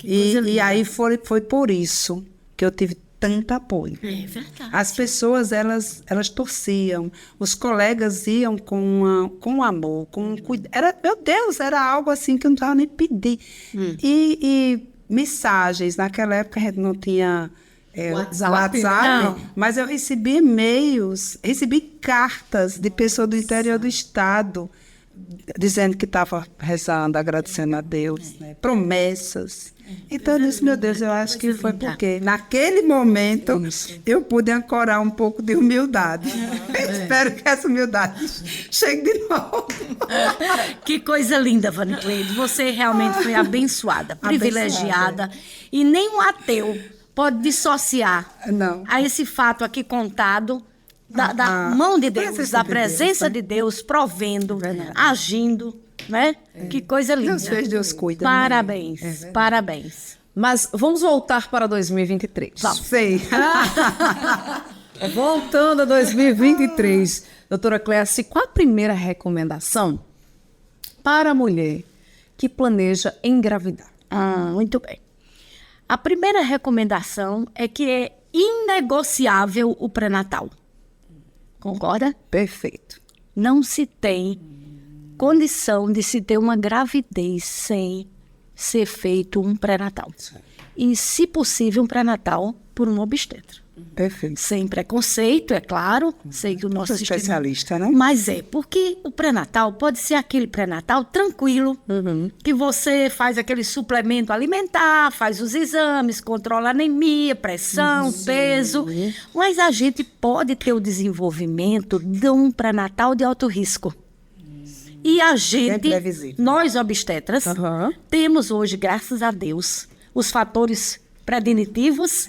E aí foi por isso que eu tive tanto apoio. É verdade. As pessoas, elas torciam, os colegas iam com amor, com cuidado. Meu Deus, era algo assim que eu não estava nem pedindo. E mensagens, naquela época a gente não tinha WhatsApp, mas eu recebi e-mails, recebi cartas de pessoas do interior do estado, dizendo que estava rezando, agradecendo a Deus, né? Promessas. Então, eu disse, meu Deus, eu acho que foi porque, naquele momento, eu pude ancorar um pouco de humildade. Espero que essa humildade chegue de novo. Que coisa linda, Vani Cleide. Você realmente foi abençoada, privilegiada. E nem um ateu pode dissociar a esse fato aqui contado da mão de Deus, da presença de Deus, provendo, agindo, né? Que coisa linda. Deus fez, Deus cuida. Parabéns, parabéns. Mas vamos voltar para 2023. Sei. Voltando a 2023, doutora Clécia, qual a primeira recomendação para a mulher que planeja engravidar? Muito bem. A primeira recomendação é que é inegociável o pré-natal. Concorda? Perfeito. Não se tem condição de se ter uma gravidez sem ser feito um pré-natal. E, se possível, um pré-natal por um obstetra. Perfeito. Sem preconceito, é claro. Sei que o nosso Sou sistema... especialista, né? Mas porque o pré-natal pode ser aquele pré-natal tranquilo, que você faz aquele suplemento alimentar, faz os exames, controla a anemia, pressão, peso. Mas a gente pode ter o desenvolvimento de um pré-natal de alto risco. E a gente, previsível. nós obstetras, temos hoje, graças a Deus, os fatores preditivos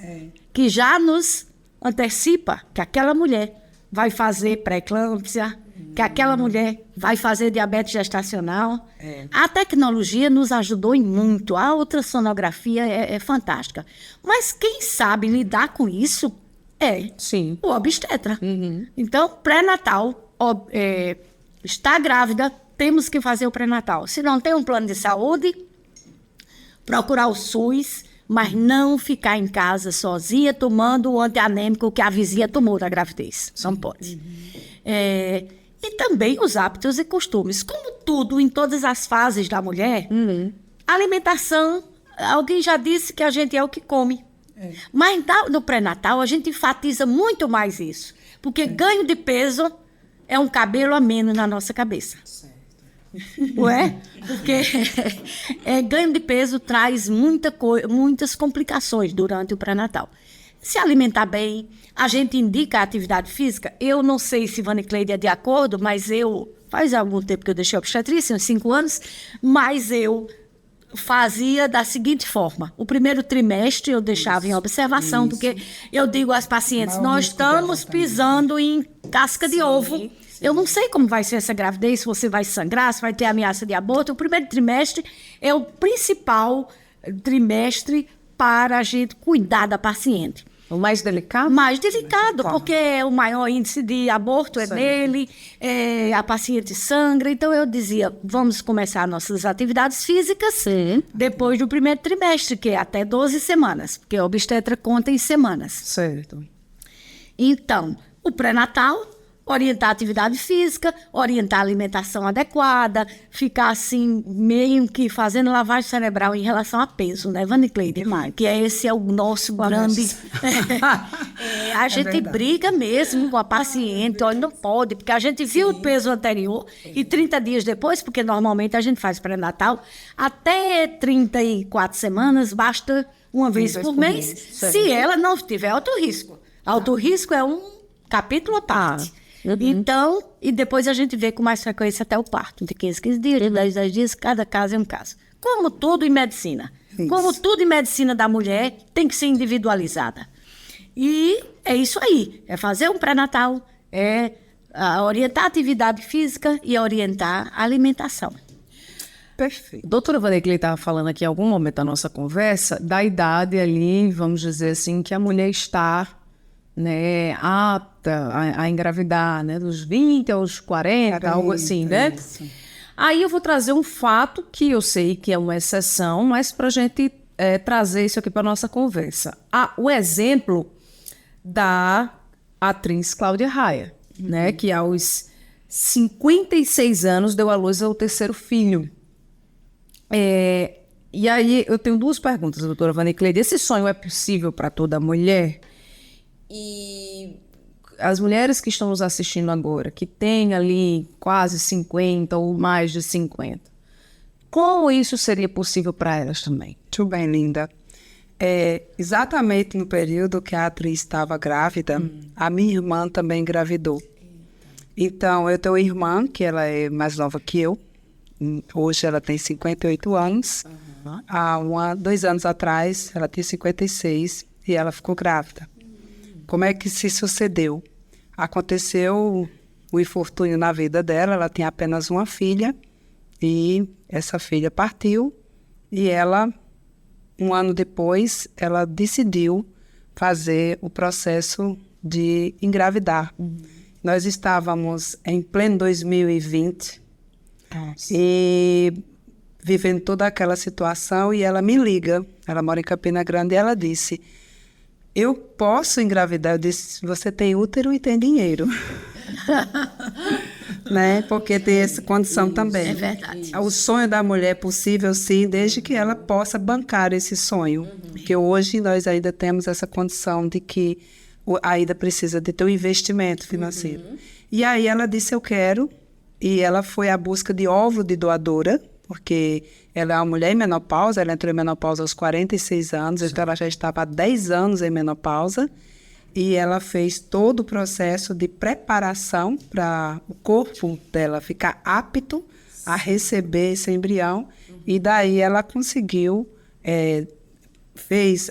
que já nos antecipa que aquela mulher vai fazer pré-eclâmpsia, que aquela mulher vai fazer diabetes gestacional. A tecnologia nos ajudou em muito. A ultrassonografia é fantástica. Mas quem sabe lidar com isso é Sim. o obstetra. Então, pré-natal, está grávida, temos que fazer o pré-natal. Se não tem um plano de saúde, procurar o SUS, mas não ficar em casa sozinha tomando o antianêmico que a vizinha tomou da gravidez. Não pode. E também os hábitos e costumes. Como tudo, em todas as fases da mulher, alimentação, alguém já disse que a gente é o que come. Mas no pré-natal a gente enfatiza muito mais isso. Porque ganho de peso é um cabelo a menos na nossa cabeça. Não é? Porque ganho de peso traz muitas complicações durante o pré-natal. Se alimentar bem, a gente indica a atividade física. Eu não sei se Vani Cleide é de acordo, mas faz algum tempo que eu deixei a obstetrícia, uns 5 anos, mas eu fazia da seguinte forma. O primeiro trimestre eu deixava em observação, porque eu digo às pacientes, nós estamos pisando em casca de ovo. Eu não sei como vai ser essa gravidez, se você vai sangrar, se vai ter ameaça de aborto. O primeiro trimestre é o principal trimestre para a gente cuidar da paciente. O mais delicado? Mais delicado, porque o maior índice de aborto é nele, a paciente sangra. Então, eu dizia, vamos começar nossas atividades físicas depois do primeiro trimestre, que é até 12 semanas, porque a obstetra conta em semanas. Certo. Então, o pré-natal, orientar a atividade física, orientar a alimentação adequada, ficar assim, meio que fazendo lavagem cerebral em relação a peso, né, Vani Cleide? Que esse é o nosso grande... a gente briga mesmo com a paciente, olha, não pode, porque a gente viu o peso anterior e 30 dias depois, porque normalmente a gente faz pré-natal, até 34 semanas, basta uma vez por mês, se ela não tiver alto risco. Alto risco é um capítulo à parte. Então, e depois a gente vê com mais frequência até o parto, de 15 dias, de 10 dias, cada caso é um caso. Como tudo em medicina. Como tudo em medicina da mulher, tem que ser individualizada. E é isso aí, é fazer um pré-natal, orientar a atividade física e orientar a alimentação. Perfeito. Doutora Vani Cleide estava falando aqui em algum momento da nossa conversa, da idade ali, vamos dizer assim, que a mulher está... né, apta a engravidar, né, dos 20 aos 40, algo assim, né? Isso. Aí eu vou trazer um fato que eu sei que é uma exceção, mas para a gente trazer isso aqui para a nossa conversa. O exemplo da atriz Cláudia Raia, né, que aos 56 anos deu à luz ao terceiro filho. E aí eu tenho 2 perguntas, doutora Vani Cleide. Esse sonho é possível para toda mulher? E as mulheres que estão nos assistindo agora, que têm ali quase 50 ou mais de 50, como isso seria possível para elas também? Muito bem, linda. Exatamente no período que a atriz estava grávida, a minha irmã também engravidou. Então, eu tenho uma irmã, que ela é mais nova que eu. Hoje ela tem 58 anos. Há 2 anos atrás, ela tinha 56 e ela ficou grávida. Como é que se sucedeu? Aconteceu o infortúnio na vida dela, ela tinha apenas uma filha e essa filha partiu e ela, 1 ano depois, ela decidiu fazer o processo de engravidar. Nós estávamos em pleno 2020 e vivendo toda aquela situação e ela me liga, ela mora em Campina Grande e ela disse... Eu posso engravidar? Eu disse, você tem útero e tem dinheiro. Né? Porque tem essa condição também. É verdade. O sonho da mulher é possível, sim, desde que ela possa bancar esse sonho. Porque hoje nós ainda temos essa condição de que ainda precisa de ter um investimento financeiro. E aí ela disse, eu quero, e ela foi à busca de óvulo de doadora, porque ela é uma mulher em menopausa, ela entrou em menopausa aos 46 anos, então ela já estava há 10 anos em menopausa, e ela fez todo o processo de preparação para o corpo dela ficar apto a receber esse embrião, e daí ela conseguiu, fez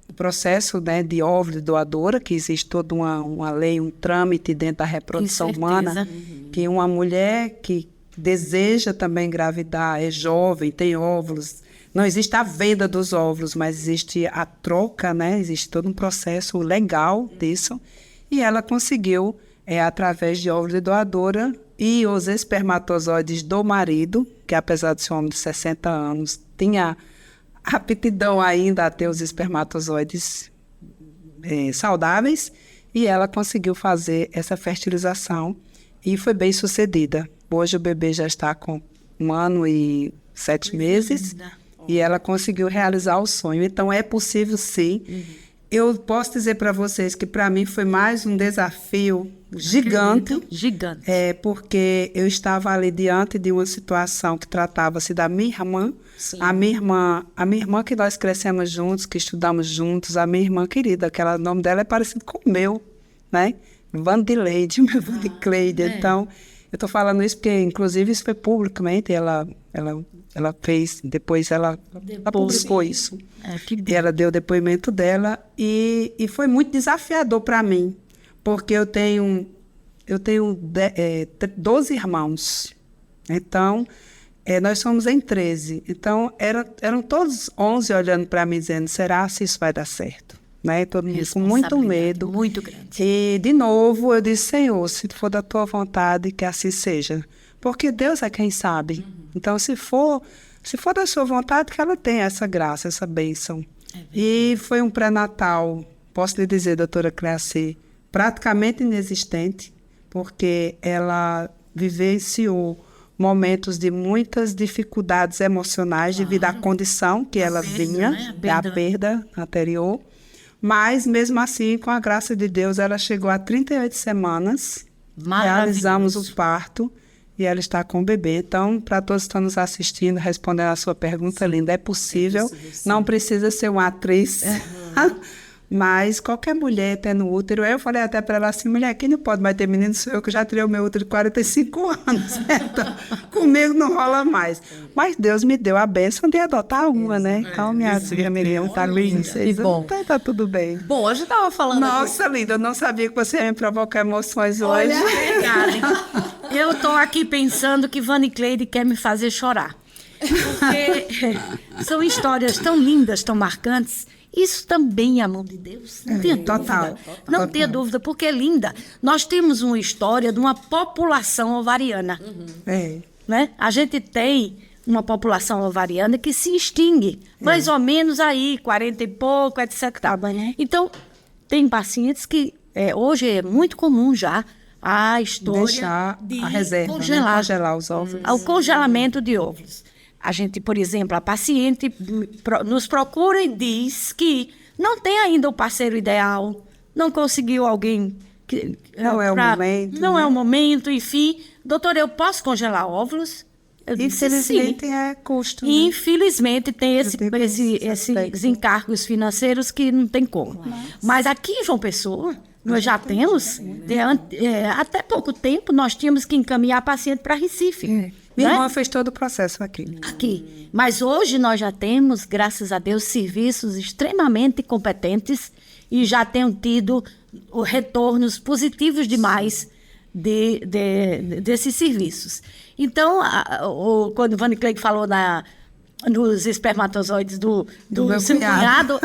o processo, né, de óvulo de doadora, que existe toda uma lei, um trâmite dentro da reprodução humana, que uma mulher que deseja também engravidar, é jovem, tem óvulos, não existe a venda dos óvulos, mas existe a troca, né? Existe todo um processo legal disso, e ela conseguiu, através de óvulo de doadora, e os espermatozoides do marido, que apesar de ser um homem de 60 anos, tinha aptidão ainda a ter os espermatozoides saudáveis, e ela conseguiu fazer essa fertilização e foi bem sucedida. Hoje o bebê já está com 1 ano e 7 meses e ela conseguiu realizar o sonho. Então é possível sim. Eu posso dizer para vocês que para mim foi mais um desafio gigante. Porque eu estava ali diante de uma situação que tratava-se da minha irmã. A minha irmã que nós crescemos juntos, que estudamos juntos, a minha irmã querida, que o nome dela é parecido com o meu, né? Vandileide, meu Vandicleide. Então, eu estou falando isso porque, inclusive, isso foi publicamente, ela fez, depois ela publicou isso. E ela deu o depoimento dela e foi muito desafiador para mim, porque eu tenho 12 irmãos. Então, nós somos em 13. Então, eram todos 11 olhando para mim, dizendo, será se isso vai dar certo? Né? Todo mundo com muito medo. Muito grande. E, de novo, eu disse, Senhor, se for da tua vontade, que assim seja. Porque Deus é quem sabe. Então, se for da sua vontade, que ela tenha essa graça, essa bênção. E foi um pré-natal, posso lhe dizer, doutora Cleacy, praticamente inexistente, porque ela vivenciou momentos de muitas dificuldades emocionais devido à condição que ela vinha, né? Da perda anterior. Mas, mesmo assim, com a graça de Deus, ela chegou a 38 semanas, realizamos o parto e ela está com o bebê. Então, para todos que estão nos assistindo, respondendo a sua pergunta linda, é possível, não precisa ser uma atriz, mas qualquer mulher tendo útero, eu falei até para ela assim, mulher, quem não pode mais ter menino sou eu, que já tirei o meu útero de 45 anos, então, comigo não rola mais. Mas Deus me deu a bênção de adotar uma, né? Então, minha filha Miriam tá linda, tá tudo bem. Bom, a gente estava falando... Nossa, linda, eu não sabia que você ia me provocar emoções hoje. Obrigada. Eu estou aqui pensando que Vandicleide quer me fazer chorar. Porque são histórias tão lindas, tão marcantes. Isso também é a mão de Deus. Não tenha dúvida. Não tenha dúvida, porque é linda. Nós temos uma história de uma população ovariana. Né? A gente tem uma população ovariana que se extingue. Mais ou menos aí, 40 e pouco, etc. Então, tem pacientes que hoje é muito comum já a história deixar de a reserva, congelar os óvulos. O congelamento de óvulos. A gente, por exemplo, a paciente nos procura e diz que não tem ainda o parceiro ideal, não conseguiu alguém que... Não é o momento. Não é o momento, enfim. Doutora, eu posso congelar óvulos? Infelizmente é custo. Né? Infelizmente tem esses encargos financeiros que não tem como. Mas aqui em João Pessoa, nós já temos, até pouco tempo, nós tínhamos que encaminhar a paciente para Recife. Minha irmã fez todo o processo aqui. Mas hoje nós já temos, graças a Deus, serviços extremamente competentes e já tenho tido retornos positivos demais desses serviços. Então, quando o Vandicleide falou nos espermatozoides do seu cunhado,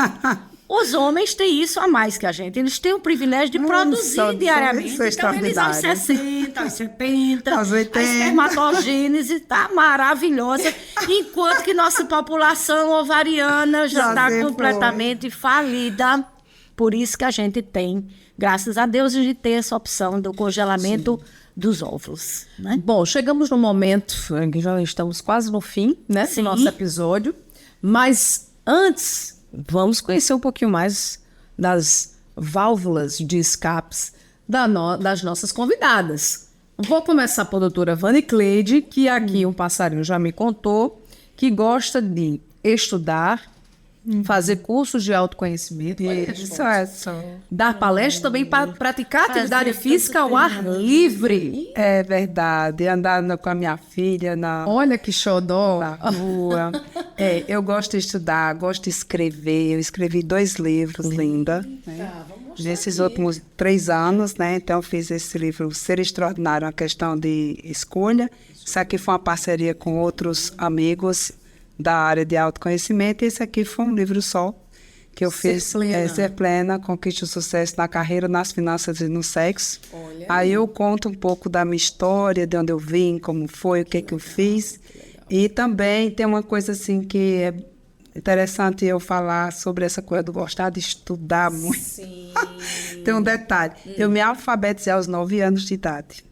os homens têm isso a mais que a gente. Eles têm o privilégio de produzir diariamente. Então, eles aos 60, aos 70, aos 80. A espermatogênese está maravilhosa, enquanto que nossa população ovariana já está completamente falida. Por isso que a gente tem, graças a Deus, de ter essa opção do congelamento dos óvulos. Né? Bom, chegamos no momento em que já estamos quase no fim, né, do nosso episódio. Mas antes... Vamos conhecer um pouquinho mais das válvulas de escapes das nossas convidadas. Vou começar por doutora Vani Cleide, que aqui um passarinho já me contou, que gosta de estudar, fazer cursos de autoconhecimento, dar palestra também para praticar atividade física ao ar livre. É verdade, andando com a minha filha Olha que xodó. na rua. Eu gosto de estudar, gosto de escrever. Eu escrevi 2 livros, linda. Né? Nesses últimos 3 anos, né? Então, eu fiz esse livro Ser Extraordinário, uma questão de escolha. Isso aqui foi uma parceria com outros amigos da área de autoconhecimento. E esse aqui foi um livro só que eu fiz. Ser Plena, Conquiste o Sucesso na Carreira, nas Finanças e no Sexo. Olha. Aí eu conto um pouco da minha história, de onde eu vim, como foi, o que eu fiz. E também tem uma coisa assim que é interessante eu falar sobre essa coisa do gostar de estudar muito. Sim. Tem um detalhe. Eu me alfabetizei aos 9 anos de idade.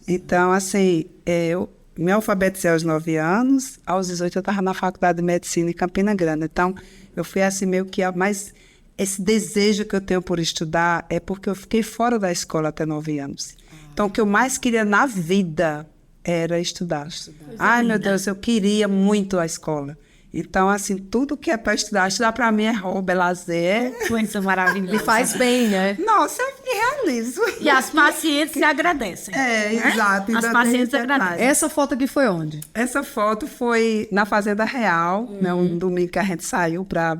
Então, assim, eu me alfabetizei aos 9 anos, aos 18 eu estava na Faculdade de Medicina em Campina Grande. Então, eu fui assim meio que... Mas esse desejo que eu tenho por estudar é porque eu fiquei fora da escola até 9 anos. Então, o que eu mais queria na vida era estudar. Ai, meu Deus, eu queria muito a escola. Então, assim, tudo que é para estudar para mim é hobby, é lazer. Coisa maravilhosa. E faz bem, né? Nossa, eu me realizo. E as pacientes se agradecem. Exato. As ainda pacientes tem detalhe. agradecem. Essa foto aqui foi onde? Essa foto foi na Fazenda Real, né, um domingo que a gente saiu para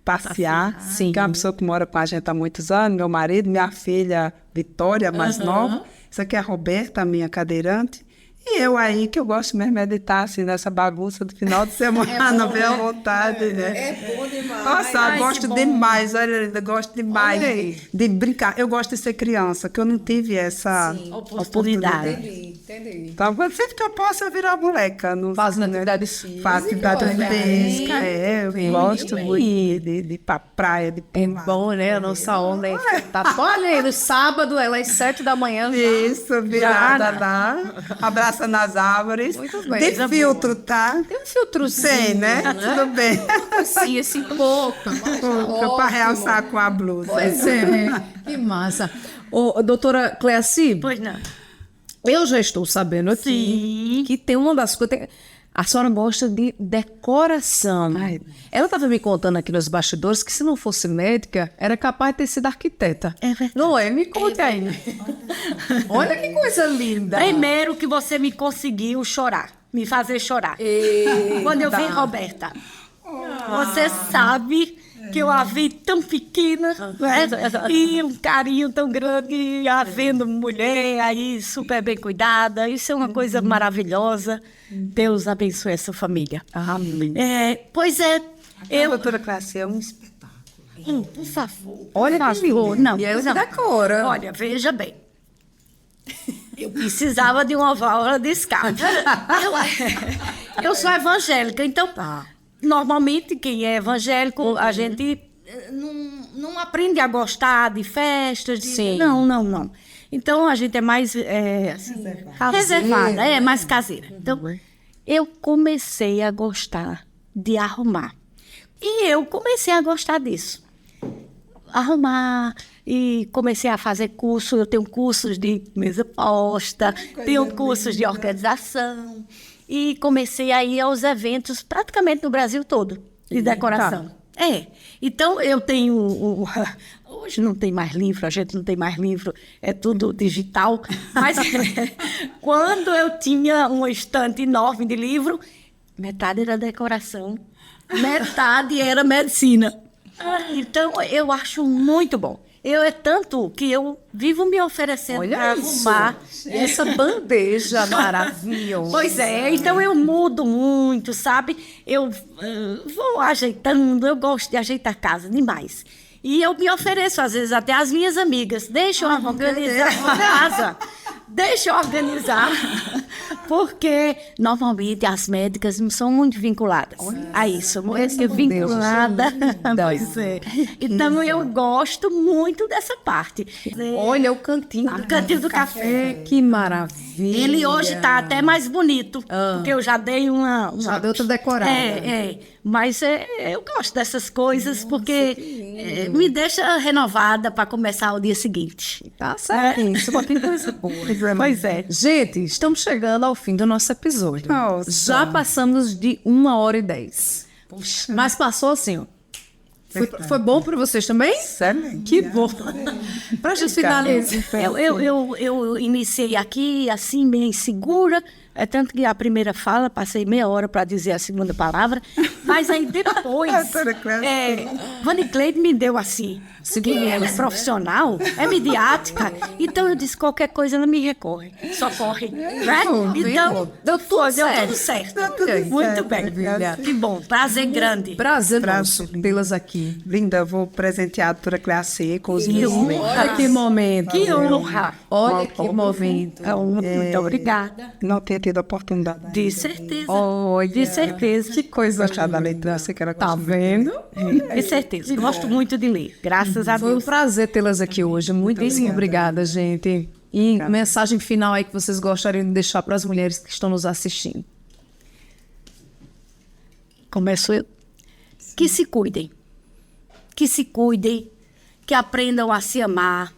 passear. Sim. Que é uma pessoa que mora com a gente há muitos anos, meu marido, minha filha Vitória, mais nova. Essa aqui é a Roberta, minha cadeirante. E eu aí, que eu gosto mesmo é de estar assim, nessa bagunça do final de semana, bem à vontade, né? É bom demais. Nossa, eu gosto demais, olha, eu gosto demais Olha aí. de brincar. Eu gosto de ser criança, que eu não tive essa Oportunidade. Entendi. Então, sempre que eu posso, eu virar moleca. Não Faz atividade física. faço atividade física, eu gosto muito de ir pra praia, de É pular. bom, né? A nossa onda é... Tá, olha aí, no sábado, ela às 7 da manhã. Isso, virada lá, abraça nas árvores. Muito bem. Tem Coisa filtro, tá? Tem um filtrozinho. Tem, né? Tudo bem. Sim, esse pouco. Para realçar com a blusa. Pois é, que massa. Ô, doutora Cleaci, Pois não. eu já estou sabendo aqui que tem uma das coisas... A senhora gosta de decoração. Ai. Ela estava me contando aqui nos bastidores que se não fosse médica, era capaz de ter sido arquiteta. É verdade. Não é? Me conta aí. Olha que coisa linda. Primeiro que você me conseguiu chorar, me fazer chorar. Quando eu vi Roberta, você sabe que eu a vi tão pequena, né? E um carinho tão grande, e a vendo mulher aí super bem cuidada. Isso é uma coisa maravilhosa. Deus abençoe essa família. Amém. Pois é, A doutora Cláudia é um espetáculo. por favor. Olha por que favor. lindo. Não, E ela não. decora. Olha, veja bem. Eu precisava de uma válvula de escape. Eu sou evangélica, então, normalmente, quem é evangélico, a gente não aprende a gostar de festas. Sim. Não. Então, a gente é mais reservada, mais caseira. Então, eu comecei a gostar de arrumar. E eu comecei a gostar disso. Arrumar, e comecei a fazer curso. Eu tenho cursos de mesa posta, tenho cursos de organização, e comecei a ir aos eventos praticamente no Brasil todo, de decoração. Então eu tenho... Hoje não tem mais livro, a gente não tem mais livro, é tudo digital, mas quando eu tinha uma estante enorme de livro, metade era decoração, metade era medicina. Então, eu acho muito bom. É tanto que eu vivo me oferecendo para arrumar. Essa bandeja maravilhosa. Pois é, então eu mudo muito, sabe? Eu vou ajeitando, eu gosto de ajeitar a casa demais. E eu me ofereço, às vezes, até às minhas amigas. Deixa eu organizar a casa. Deixa eu organizar. Porque, normalmente, as médicas não são muito vinculadas a isso. Muito vinculada. Pois é. Então, eu gosto muito dessa parte. Olha o cantinho. O cantinho do café. Que maravilha. Ele hoje está até mais bonito. Porque eu já dei uma... Já deu outra decorada. Mas eu gosto dessas coisas porque me deixa renovada para começar o dia seguinte. Tá certo. Isso tem coisa boa. Pois é. Gente, estamos chegando ao fim do nosso episódio. Nossa. Já passamos de 1h10. Mas passou assim, ó. Foi bom para vocês também? Sério? Que bom. Para a gente finalizar. Eu iniciei aqui assim, meio insegura. É tanto que a primeira fala, passei meia hora para dizer a segunda palavra. Mas aí depois, Vani Cleide me deu assim, que ela é profissional, é midiática. Então eu disse, qualquer coisa ela me recorre, socorre. Né? Então, deu tudo certo. Muito bem. Que bom, prazer grande. Prazer nosso tê-las aqui. Linda, eu vou presentear a doutora Cleacê com os meus Olha que momento. Que honra. Olha que momento. Muito obrigada. Não tenha tido a oportunidade. De certeza. Olha, De certeza. que coisa Gostar da leitura, você quer Tá vendo? De certeza. Gosto muito de ler. Graças a Foi um Deus. prazer tê-las aqui hoje. Muitíssimo obrigada, gente. E mensagem final aí que vocês gostariam de deixar para as mulheres que estão nos assistindo. Começo eu. Que se cuidem. Que se cuidem. Que aprendam a se amar.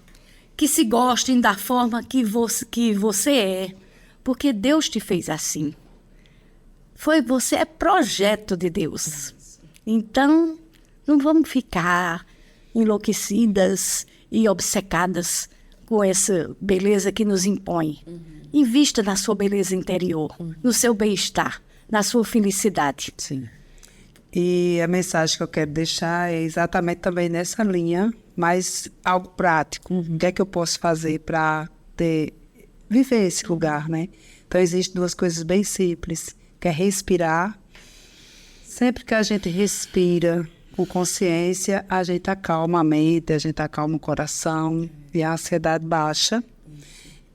Que se gostem da forma que você é. Porque Deus te fez assim. Você é projeto de Deus. Então, não vamos ficar enlouquecidas e obcecadas com essa beleza que nos impõe. Invista na sua beleza interior, no seu bem-estar, na sua felicidade. Sim. E a mensagem que eu quero deixar é exatamente também nessa linha, mas algo prático. O que é que eu posso fazer para viver esse lugar, né? Então, existem duas coisas bem simples, que é respirar. Sempre que a gente respira com consciência, a gente acalma a mente, a gente acalma o coração e a ansiedade baixa.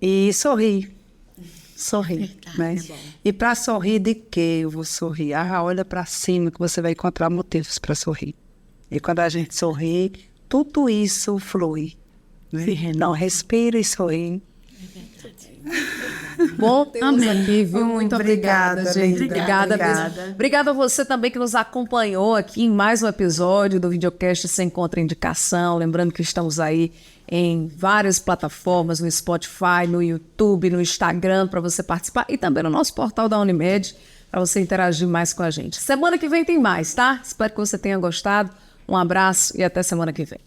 E sorrir. Sorrir, né? E para sorrir de quê eu vou sorrir? Olha para cima que você vai encontrar motivos para sorrir. E quando a gente sorri, tudo isso flui. Né? Não, respira e sorri. Bom tê-los aqui, viu? Muito obrigada, gente. Obrigada Mesmo. Obrigada a você também que nos acompanhou aqui em mais um episódio do Videocast Sem Contraindicação. Lembrando que estamos aí em várias plataformas, no Spotify, no YouTube, no Instagram, para você participar. E também no nosso portal da Unimed, para você interagir mais com a gente. Semana que vem tem mais, tá? Espero que você tenha gostado. Um abraço e até semana que vem.